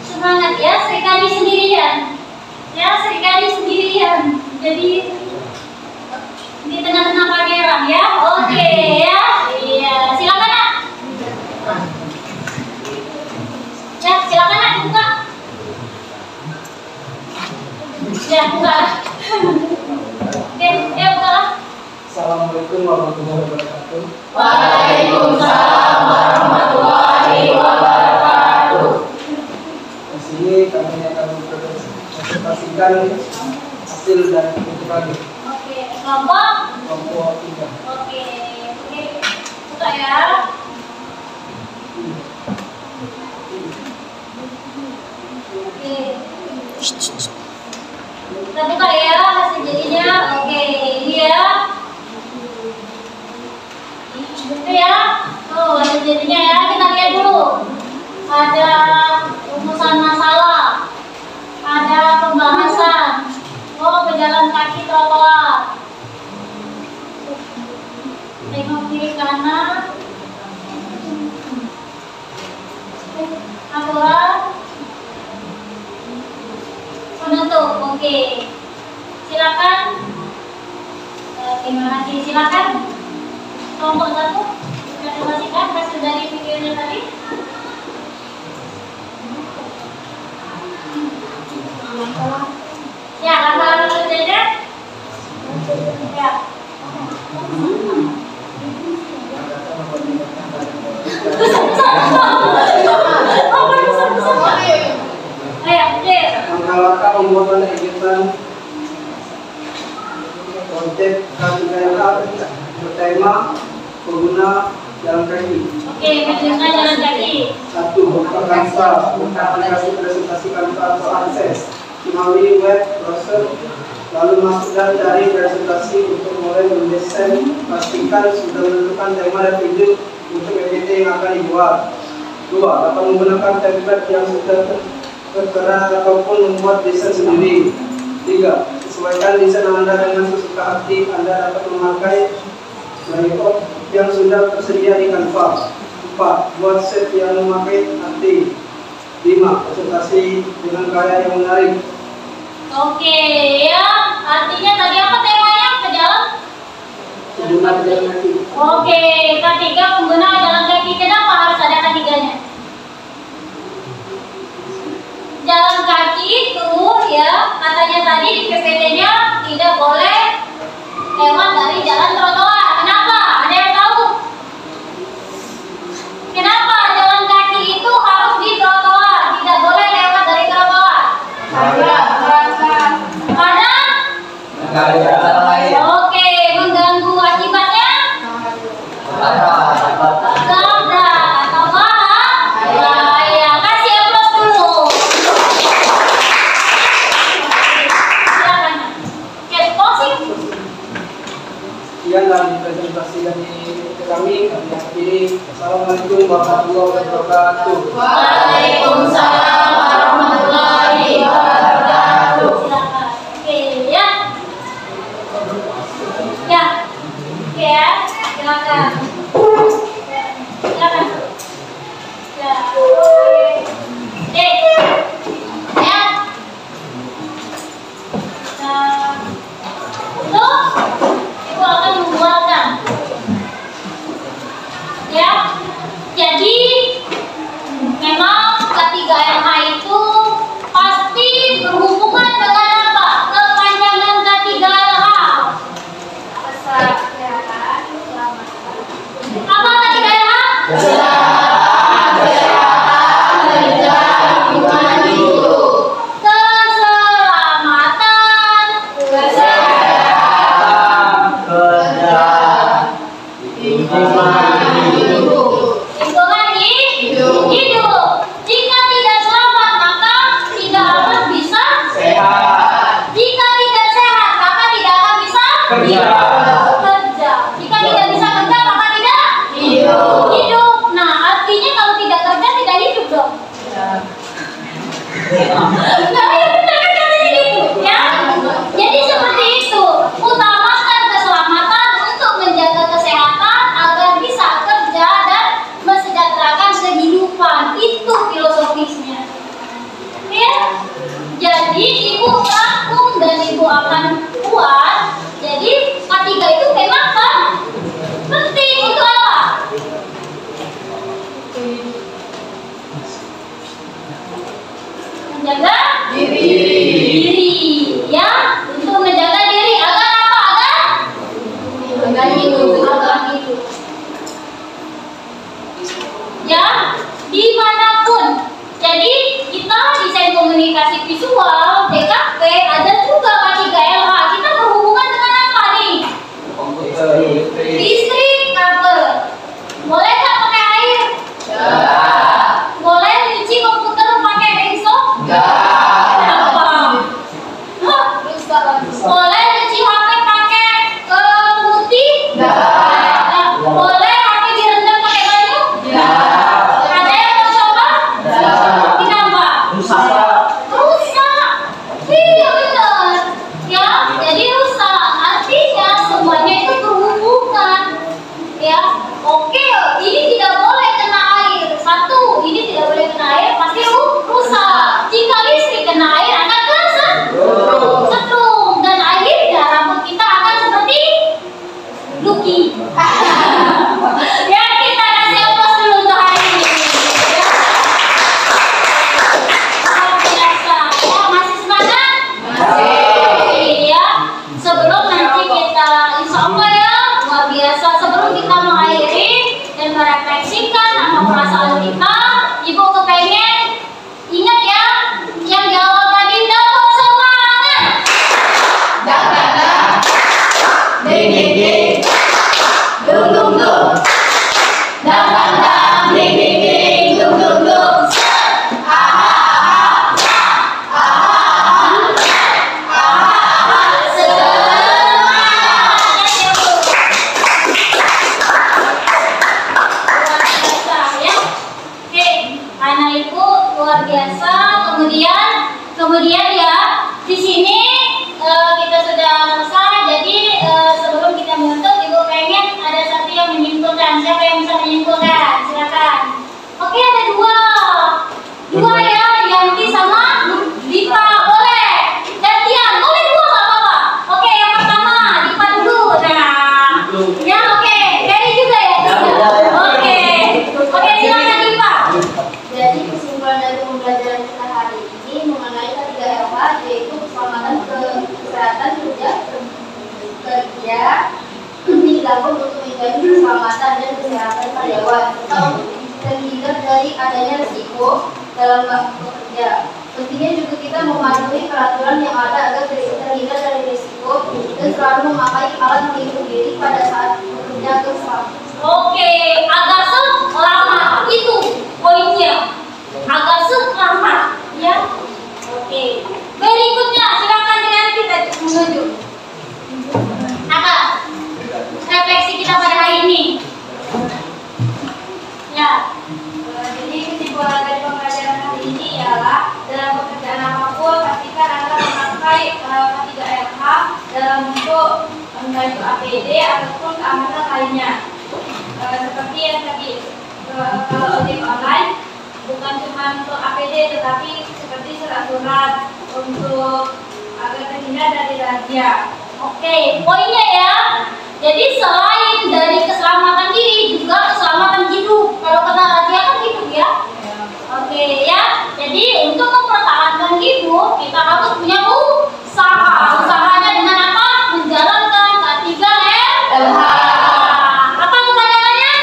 Semangat ya, sekali sendirian. Ya, sekali sendirian. Jadi di tengah-tengah pangeran ya. Oke ya. Iya, silakan nak. Ya, silakan nak buka. Ya, buka. Oke, ya buka. Assalamualaikum warahmatullahi wabarakatuh. Waalaikumsalam warahmatullahi wabarakatuh. Di sini kami akan mempresentasikan hasil dan keuntungan Oke, kelompok. kelompok 3. Oke, buka ya. Oke. Kita buka ya hasil jadinya. Oke, ini ya. Itu ya. Tuh hasil jadinya ya. Kita lihat dulu. Ada rumusan masalah. Ada pembahasan. Oh, pejalan kaki trotoar. Tengok kiri kanan. Aturan penutup. Oke, silakan. Terima kasih. Silakan kelompok 1 presentasikan hasil dari videonya tadi. Ya, langkah-langkah selanjutnya. Ya. Langkah-langkah pembuatan kegiatan proyek KKLA bertema pengguna jalan kaki. Oke, pengguna jalan kaki. 1. Buka Kanva, buka aplikasi presentasi Kanva atau akses melalui web browser, lalu masuk dan cari presentasi untuk mulai mendesain. Pastikan sudah menentukan tema dan video untuk PPT yang akan dibuat. 2. Dapat menggunakan template yang sudah tertera ataupun membuat desain sendiri. 3. Sesuaikan desain Anda dengan sesuka hati. Anda dapat memakai layout yang sudah tersedia di Canva. 4. Buat set yang memakai arti. 5. Presentasi dengan gaya yang menarik. Oke, ya. Artinya tadi apa temanya? Pejalan? Pengguna jalan kaki. Oke, K3 pengguna jalan kaki. Kenapa harus ada K3-nya? Jalan kaki itu ya, katanya tadi di PPT-nya tidak boleh lewat dari jalan trotoar. Kenapa? Ada yang tahu? Kenapa jalan kaki itu harus di trotoar? Tidak boleh lewat dari trotoar. Karena oke, mengganggu. Akibatnya tabrak atau bahaya. Kasih aplaus dulu. Silakan. Oke, closing. Sekian dari presentasi dari kami akhiri. Assalamualaikum warahmatullahi wabarakatuh. Waalaikumsalam warahmatullahi wabarakatuh. Silakan. Oke, ya. Ya. Oke ya. Silakan. Silakan. Ya. Oke. Ya. Nah, itu ibu akan membuatkan. Ya. Jadi memang ketiga LH itu pasti berhubungan dengan apa? Kepanjangan ketiga LH. Besar, ya kan? Lingkungan hidup. Jika tidak selamat maka tidak akan bisa Sehat. Jika tidak sehat maka tidak akan bisa Kerja. Jika tidak bisa kerja maka tidak hidup. Nah, artinya kalau tidak kerja tidak hidup dong. Nah, ya benar kan katanya gitu ya. Jadi seperti itu. Utamakan keselamatan untuk menjaga kesehatan agar bisa kerja dan mensejahterakan kehidupan. Itu filosofisnya. Ya. Jadi ibu rangkum dan ibu akan kuat. Jadi K3 itu kenapa? Penting untuk apa? Menjaga diri. Ya, untuk menjaga diri agar apa? Agar hidup. Ya, dimanapun. Jadi kita desain komunikasi visual, DKP, ada juga K3LH. Kita berhubungan dengan apa nih? Komputer, Listrik, kabel. Boleh nggak pakai air? Boleh nyuci komputer pakai benzo? Kenapa? Hah? Boleh nyuci HP pakai putih? Boleh HP direndam pakai banyu? Ada yang mau coba? Kenapa? Rusak. Iya benar. Ya, jadi rusak. Artinya semuanya itu berhubungan. Ya, oke. Ini tidak boleh kena air. Satu, ini tidak boleh kena air. Pasti rusak. Jika listrik kena air akan setrum dan akhirnya rambut kita akan seperti Lucky. Ya, kita kasih aplaus dulu untuk hari ini. Luar biasa. Ya, masih semangat? Iya. Sebelum nanti kita, insya Allah ya, luar biasa. Sebelum kita mengakhiri dan merefleksikan apa perasaan kita, ibu kepengen ingat ya, yang di awal tadi dapat semangat. Luar biasa. Kemudian ya di sini kita sudah selesai. Jadi sebelum kita menutup, ibu pengen ada satu yang menyimpulkan. Siapa yang bisa menyimpulkan? Silakan. Oke, ada dua ya, Yanti sama Dipa. Boleh gantian, boleh dua nggak apa-apa. Oke, yang pertama Dipa dulu. Nah, ya oke, Ferry juga ya. Oke, silakan Dipa. Jadi kesimpulan dari pembelajaran kita hari ini mengenai K3LH yaitu keselamatan kesehatan kerja dilakukan untuk menjaga keselamatan dan kesehatan karyawan serta terhindar dari adanya risiko dalam bekerja. Pentingnya juga kita mematuhi peraturan yang ada agar terhindar dari risiko dan selalu memakai alat pelindung diri pada saat bekerja keselamatan. Oke, agar selamat itu poinnya. Agar selamat, ya. Oke. Berikutnya silakan dengan kita menuju. Apa? Refleksi kita pada hari ini. Ya. Jadi kesimpulan dari pembelajaran hari ini ialah dalam pekerjaan apapun pastikan Anda memakai K3LH dalam bentuk baju APD ataupun keamanan lainnya. Seperti yang tadi kalau ojek online bukan cuma untuk APD tetapi seperti surat-surat untuk agar terhindar dari razia. Oke, poinnya ya. Jadi selain dari keselamatan diri juga keselamatan hidup. Kalau kena razia kan hidup ya. Oke ya. Jadi untuk mempertahankan hidup kita harus punya usaha. Usahanya dengan apa? Menjalankan K3LH. Apa kepanjangannya?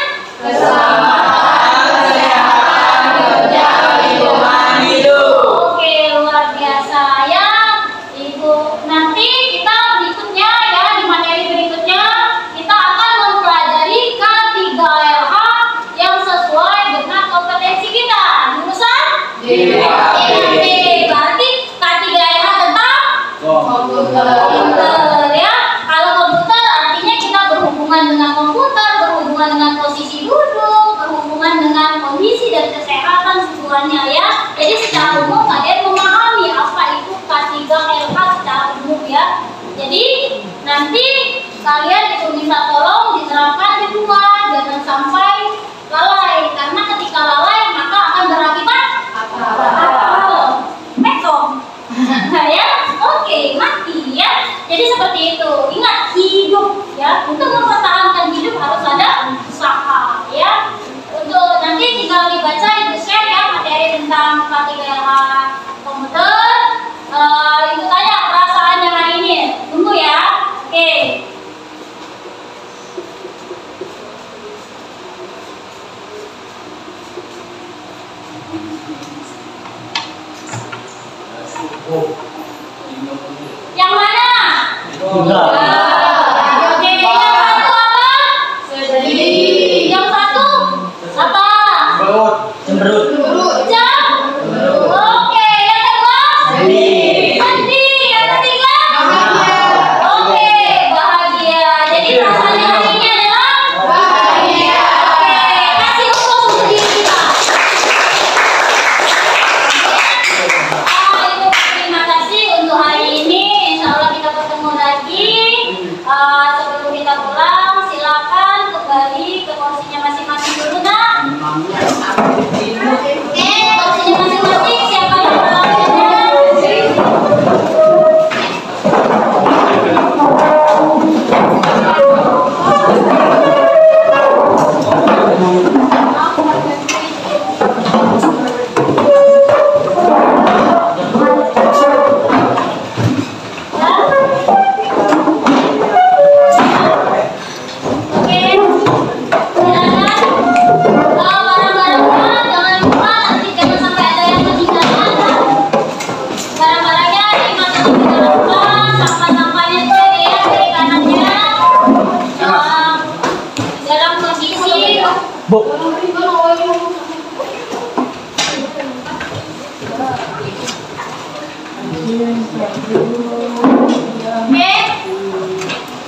Oke, luar biasa ya. Ibu, nanti kita berikutnya ya, di materi berikutnya kita akan nanti kalian itu minta tolong diterapkan di rumah, jangan sampai lalai, karena ketika lalai maka akan berakibat mekom. Ya, oke, mati ya. Jadi seperti itu. Ingat, hidup ya. Untuk mempertahankan hidup harus ada usaha ya. Untuk nanti tinggal dibaca, itu share ya materi tentang K3LH komputer. Itu tanya perasaannya hari ini. Tunggu ya. Oke. Yang mana? Oke, yang satu apa? Sedih. Yang satu apa? Cemberut. Jam. Oke, yang kedua? Sedih. Yang ketiga? Oke, bahagia. Jadi perasaannya hari ini adalah bahagia. Oke, kasih untuk diri kita. Terima kasih untuk hari ini. Insya Allah kita bertemu lagi. Sebelum kita pulang, silakan kembali ke porsinya masing-masing dulu, nak. Oke, porsinya masing-masing. Siapa yang melakukannya? Oke,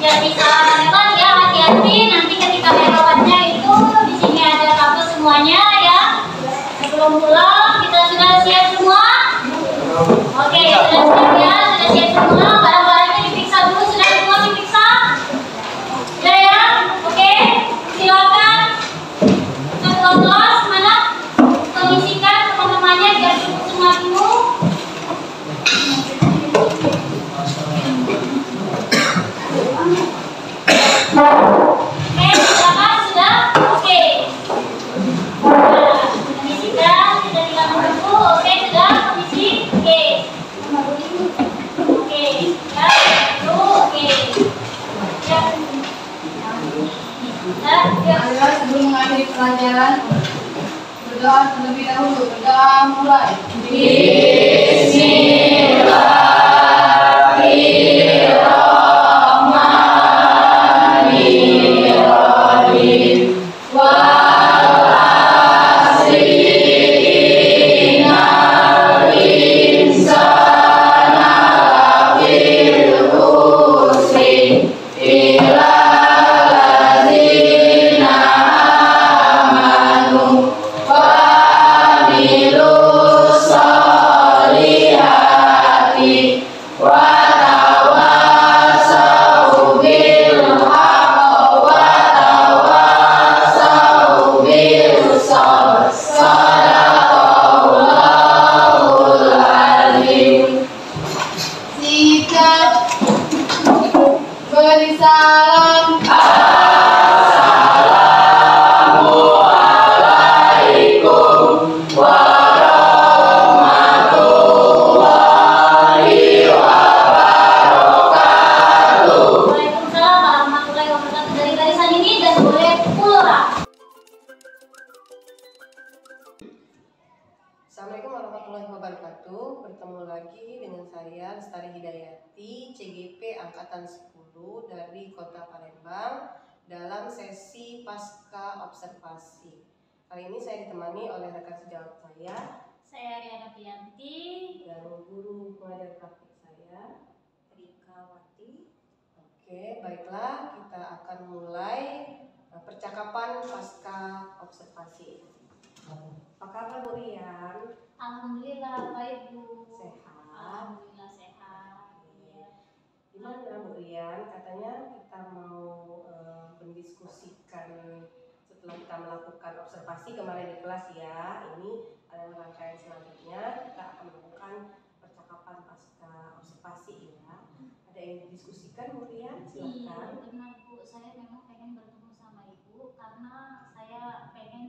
ya bisa lewat ya, hati-hati nanti ketika lewatnya itu di sini ada kabel semuanya ya. Sebelum pulang kita sudah siap semua. Oke, sudah siap ya, sudah siap semua. Barang-barangnya diperiksa dulu, sudah semua diperiksa. Sudah ya, oke, silakan. Ketua kelas mana? Mengisikan teman-temannya biar cukup semua dulu. Oke, silakan sudah. Oke. Mengisikan sudah tinggal menunggu. Oke, sudah komisi. Oke. Oke. Ya, dulu. Oke. Ya. Ayo sebelum mengakhiri pelajaran berdoa terlebih dahulu. Berdoa mulai. Beri salam. Waalaikumsalam warahmatullahi wabarakatuh. Dari barisan ini dan boleh pulang. Assalamualaikum warahmatullahi wabarakatuh. Bertemu lagi dengan saya Lestari Hidayati, CGP Angkatan 10 dari Kota Palembang dalam sesi pasca observasi. Kali ini saya ditemani oleh rekan sejawat saya Saya Riana Pianti. dan guru pengajar praktik saya Rika Wati. Oke, baiklah, kita akan mulai percakapan pasca observasi. Apa kabar Bu Rian? Alhamdulillah baik Bu. Sehat? Alhamdulillah sehat. Iya. Gimana Bu Rian? Katanya kita mau mendiskusikan setelah kita melakukan observasi kemarin di kelas ya. Ini adalah rangkaian selanjutnya kita akan melakukan percakapan pasca observasi ya. Ada yang didiskusikan Bu Rian? Iya Silakan. benar Bu, saya memang pengen bertemu sama Ibu karena saya pengen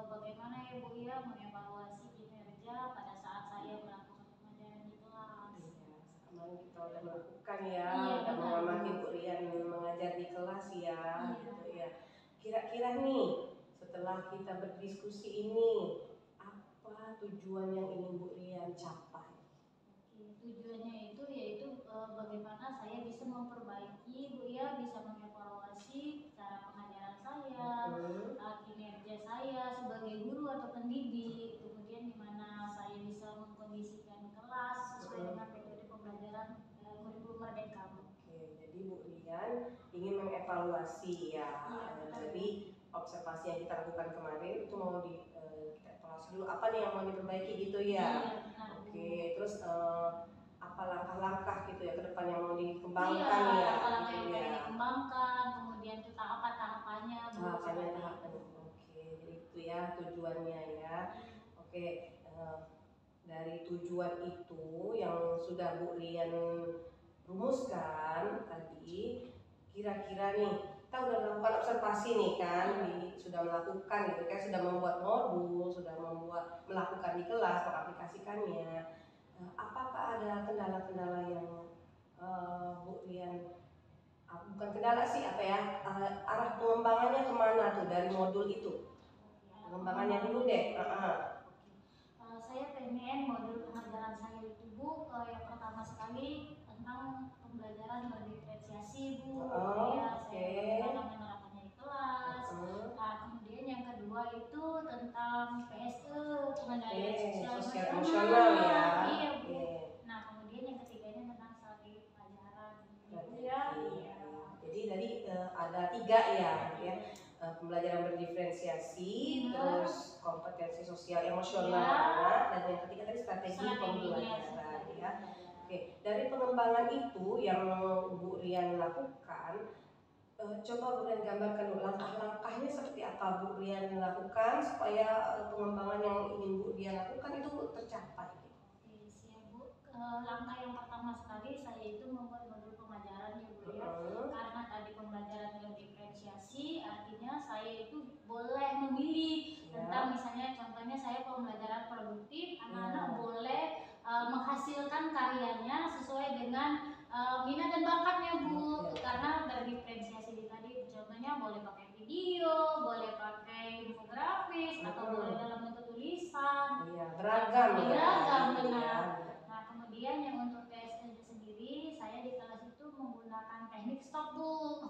bagaimana ya Bu ya mengevaluasi kinerja pada saat saya melakukan pengajaran di kelas. Iya, kemarin kita udah melakukan ya, Iya, udah benar. mengamati Bu Rian mengajar di kelas ya, Iya. gitu ya. Kira-kira nih, setelah kita berdiskusi ini, apa tujuan yang ingin Bu Rian capai? Oke, tujuannya itu yaitu bagaimana saya bisa memperbaiki Bu ya, bisa mengevaluasi cara pengajaran saya, kinerja saya sebagai guru atau pendidik, kemudian di mana saya bisa mengkondisikan kelas sesuai dengan metode pembelajaran kurikulum Merdeka. Oke, jadi Bu Rian ingin mengevaluasi ya dari observasi yang kita lakukan kemarin itu mau kita evaluasi dulu apa nih yang mau diperbaiki gitu ya. Iya, benar. Oke, terus apa langkah-langkah gitu ya ke depan yang mau dikembangkan Iya, ya. langkah Gitu yang ya. pengen dikembangkan, kemudian itu tahapannya. Tahapan. Oke, jadi itu ya tujuannya ya. Oke, dari tujuan itu yang sudah Bu Rian rumuskan tadi, kira-kira nih kita udah melakukan observasi nih kan, sudah melakukan gitu kan, sudah membuat modul, sudah melakukan di kelas, mengaplikasikannya. Apakah ada kendala-kendala yang Bu Rian bukan kendala sih apa ya, arah pengembangannya kemana tuh dari modul itu? Pengembangannya dulu deh. Saya pengen modul pengajaran saya itu Bu, yang pertama sekali tentang pembelajaran berdiferensiasi Bu. Saya menerapkannya di kelas. Nah, kemudian yang kedua itu tentang PSE, pengendalian sosial emosional ya. Iya Bu. Nah, kemudian yang ketiganya tentang strategi pelajaran. Iya. Jadi tadi ada 3 ya. Pembelajaran berdiferensiasi, terus kompetensi sosial emosional, dan yang ketiga tadi strategi pembelajaran ya. Oke, dari pengembangan itu yang Bu Rian lakukan, coba Bu Rian gambarkan dulu langkah-langkahnya seperti apa Bu Rian lakukan supaya pengembangan yang ingin Bu Rian lakukan itu tercapai. Oke, siap Bu. Langkah yang pertama sekali saya itu membuat modul pengajaran ya Bu ya. Karena tadi pembelajaran berdiferensiasi, artinya saya itu boleh memilih tentang misalnya contohnya saya pembelajaran produktif, anak-anak boleh menghasilkan karyanya sesuai dengan minat dan bakatnya Bu. Karena berdiferensiasi tadi contohnya boleh pakai video, boleh pakai infografis, atau boleh dalam bentuk tulisan. Beragam Benar. Nah, kemudian yang untuk PSE sendiri, saya di kelas itu menggunakan teknik stop Bu,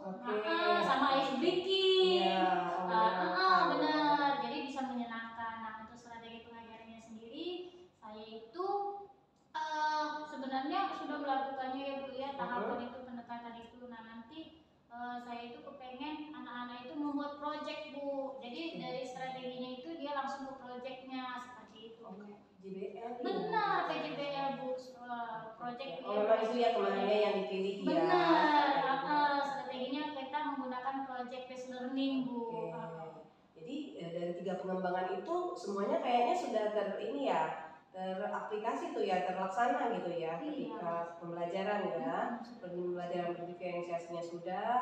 sama ice breaking. Benar. Jadi bisa menyenangkan. Nah, untuk strategi pengajarannya sendiri, saya itu sebenarnya sudah melakukannya ya Bu ya, tahapan itu, pendekatan itu. Nah, nanti saya itu kepengen anak-anak itu membuat project Bu. Jadi dari strateginya itu dia langsung ke projectnya seperti itu. JBL. Benar, PJBL Bu, project. Memang itu ya kemarinnya yang dipilih ya. Benar, strateginya kita menggunakan project based learning Bu. Jadi dari 3 pengembangan itu semuanya kayaknya sudah teraplikasi tuh ya, terlaksana gitu ya ketika pembelajaran ya. Pembelajaran berdiferensiasinya sudah,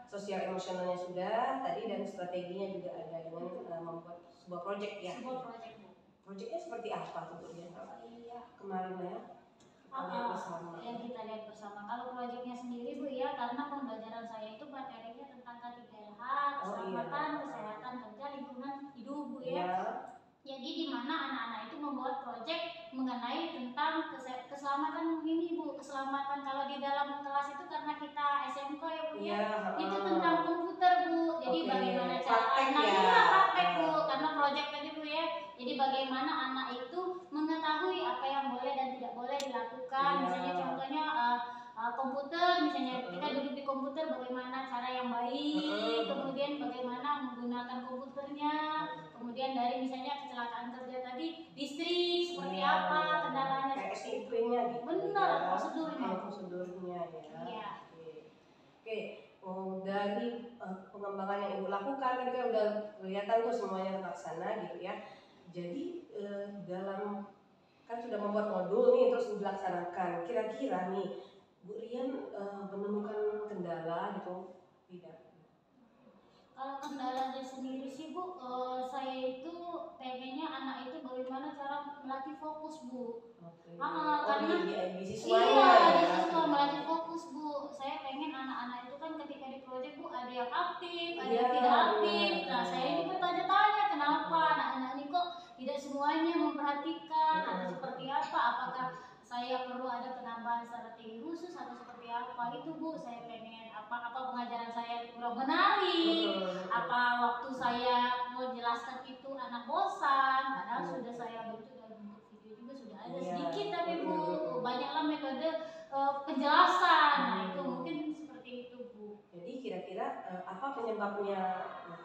sosial emosionalnya sudah tadi, dan strateginya juga ada dengan membuat sebuah project ya. Sebuah project Bu. Projectnya seperti apa tuh dia? Kemarin ya. Yang kita lihat bersama. Kalau proyeknya sendiri Bu ya, karena pembelajaran saya itu materinya tentang K3LH, keselamatan, kesehatan kerja, lingkungan hidup Bu ya. Jadi di mana anak-anak itu membuat proyek mengenai tentang keselamatan ini Bu, keselamatan kalau di dalam kelas itu karena kita SMK ya Bu ya, itu tentang komputer Bu. Jadi bagaimana cara praktek Bu, karena proyek tadi Bu ya. Jadi bagaimana anak itu mengetahui apa yang boleh dan tidak boleh dilakukan. Misalnya contohnya komputer, misalnya kita duduk di komputer bagaimana cara yang baik, kemudian bagaimana menggunakan komputernya, kemudian dari misalnya kecelakaan kerja tadi listrik seperti apa kendalanya seperti itu. disiplinnya gitu. Benar, ya. prosedurnya. Prosedurnya ya. Iya. Oke. Dari pengembangan yang Ibu lakukan tadi kan udah kelihatan tuh semuanya terlaksana gitu ya. Jadi dalam kan sudah membuat modul nih terus dilaksanakan. Kira-kira nih Bu Rian menemukan kendala gitu tidak? Kalau kendalanya sendiri sih Bu, saya itu pengennya anak itu bagaimana cara melatih fokus Bu. Oke. Karena di siswanya iya, ya. di siswa melatih fokus Bu. Saya pengen anak-anak itu kan ketika di proyek Bu ada yang aktif, ada yang Iya, tidak aktif. benar. Nah saya ini bertanya-tanya kenapa anak-anak ini kok tidak semuanya memperhatikan atau seperti apa? Apakah saya perlu ada penambahan strategi khusus atau seperti apa? Itu Bu, saya pengen apa pengajaran saya kurang menarik, apa waktu saya menjelaskan itu anak bosan, padahal sudah saya bentuk dalam bentuk video juga sudah ada sedikit tapi Bu, banyaklah metode penjelasan. Nah itu mungkin seperti itu Bu. Jadi kira-kira apa penyebabnya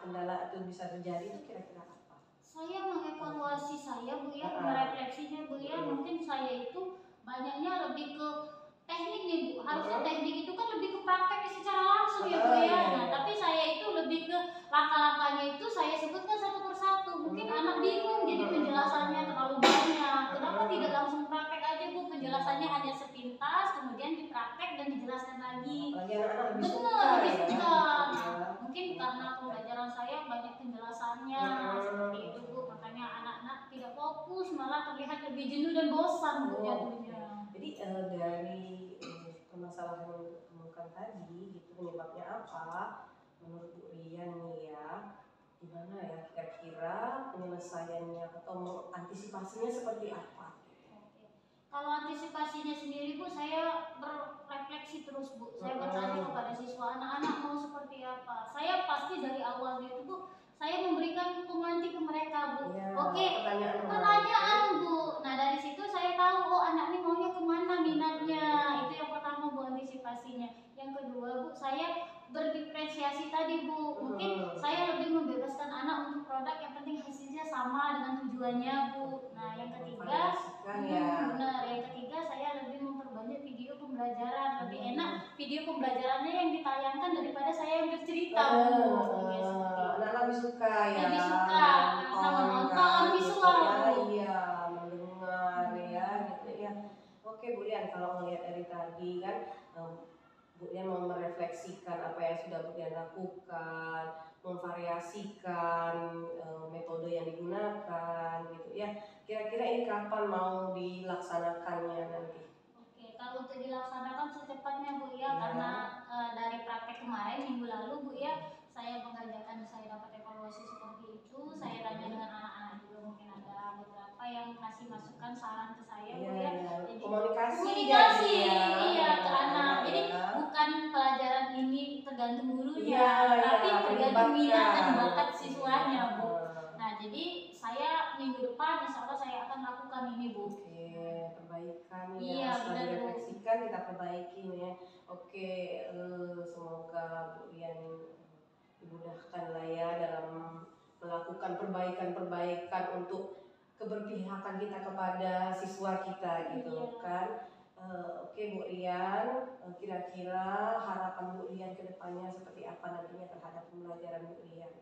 kendala itu bisa terjadi itu kira-kira apa? Saya mengevaluasi saya Bu ya, merefleksinya Bu ya, mungkin saya itu banyaknya lebih ke teknik nih Bu. Harusnya teknik itu kan lebih ke praktek secara langsung ya Bu ya. Nah, tapi saya itu lebih ke langkah-langkahnya itu saya sebutkan satu persatu. Mungkin anak bingung jadi penjelasannya terlalu banyak. Kenapa tidak langsung praktek aja Bu? Penjelasannya hanya sepintas, kemudian dipraktek dan dijelaskan lagi. Benar, lebih suka. Mungkin karena pembelajaran saya banyak penjelasannya seperti itu Bu. Makanya anak-anak tidak fokus, malah terlihat lebih jenuh dan bosan Bu jatuhnya. Jadi dari permasalahan yang ditemukan tadi gitu penyebabnya apa menurut Bu Rian nih ya, gimana ya kira-kira penyelesaiannya atau antisipasinya seperti apa? Kalau antisipasinya sendiri Bu, saya berrefleksi terus Bu. Saya bertanya kepada siswa, anak-anak mau seperti apa. Saya pasti dari awalnya itu Bu, saya memberikan pemantik ke mereka Bu. Oke, pertanyaan Bu. Nah dari situ saya tahu, oh anak ini maunya kemana minatnya. Itu yang pertama Bu, antisipasinya. Yang kedua Bu, saya berdiferensiasi tadi Bu. Mungkin saya lebih membebaskan anak untuk produk yang penting hasilnya sama dengan tujuannya Bu. Nah yang ketiga, benar. Yang ketiga saya lebih memperbanyak video pembelajaran. Lebih enak video pembelajarannya yang ditayangkan daripada saya yang bercerita Bu. Anak lebih suka ya. Lebih suka karena menonton visual Bu. Iya, mendengar ya gitu ya. Oke Bu Rian, kalau melihat dari tadi kan Bu Rian mau merefleksikan apa yang sudah Bu Rian lakukan, memvariasikan metode yang digunakan gitu ya. Kira-kira ini kapan mau dilaksanakannya nanti? Oke, kalau untuk dilaksanakan secepatnya Bu ya, karena dari praktek kemarin minggu lalu Bu ya, saya mengerjakan, saya dapat evaluasi seperti itu. Saya tanya dengan anak-anak juga, mungkin ada beberapa yang kasih masukan saran ke saya Bu ya. Jadi komunikasi iya ke anak. Jadi bukan pelajaran ini tergantung gurunya, tapi tergantung minat dan bakat siswanya Bu. Nah jadi saya minggu depan insya Allah saya akan lakukan ini Bu. Oke, perbaikan ya. Setelah direfleksikan kita perbaiki ya. Oke, semoga Bu Rian dimudahkan lah ya dalam melakukan perbaikan-perbaikan untuk keberpihakan kita kepada siswa kita gitu kan. Oke Bu Rian, kira-kira harapan Bu Rian ke depannya seperti apa nantinya terhadap pembelajaran Bu Rian?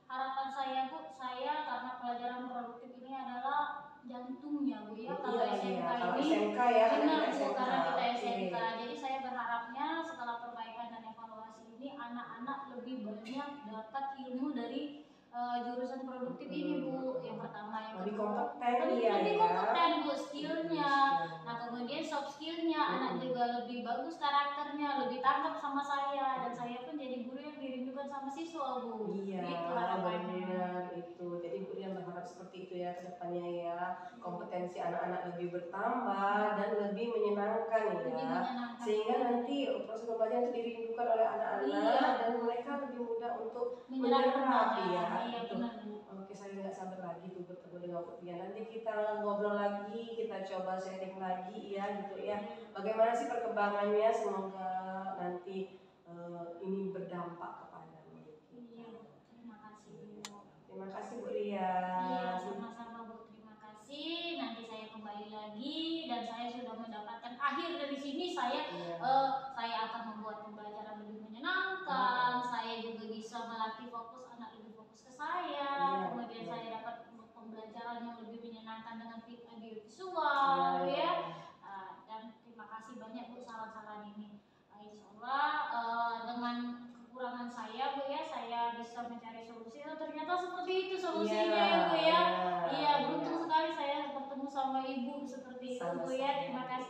Harapan saya Bu, saya karena pelajaran produktif ini adalah jantungnya Bu ya. Kalau SMK ini SMK ya, benar Bu, karena kita SMK. Jadi saya berharapnya setelah perbaikan dan evaluasi ini anak-anak lebih banyak dapat ilmu dari jurusan produktif ini Bu. Yang pertama, yang lebih kedua kompeten kompeten Bu skillnya. Nah kemudian soft skillnya anak juga lebih bagus karakternya, lebih tanggap sama saya, dan saya pun jadi guru yang dirindukan sama siswa Bu. Iya, itu harapannya. benar itu. Jadi Bu Rian berharap seperti itu ya kedepannya ya, kompetensi anak-anak lebih bertambah dan lebih menyenangkan ya, sehingga nanti proses pembelajaran itu dirindukan oleh anak-anak dan mereka lebih mudah untuk menyerap ya. Iya benar Bu. Oke, saya nggak sabar lagi tuh bertemu dengan Bu Rian. Nanti kita ngobrol lagi, kita coba sharing lagi ya gitu ya. Bagaimana sih perkembangannya? Semoga nanti ini berdampak kepada mereka. Iya, terima kasih Bu. Terima kasih Bu Rian. Iya, sama-sama Bu. Terima kasih. Nanti saya kembali lagi dan saya sudah akhir dari sini saya saya akan membuat pembelajaran lebih menyenangkan, saya juga bisa melatih fokus anak lebih fokus ke saya, kemudian saya dapat pembelajaran yang lebih menyenangkan dengan audio visual ya. Dan terima kasih banyak Bu saran-saran ini. Insya Allah dengan kekurangan saya Bu ya, saya bisa mencari solusi. Ternyata seperti itu solusinya ya Bu ya. Iya, beruntung sekali saya bertemu sama Ibu seperti itu Bu ya. Terima kasih.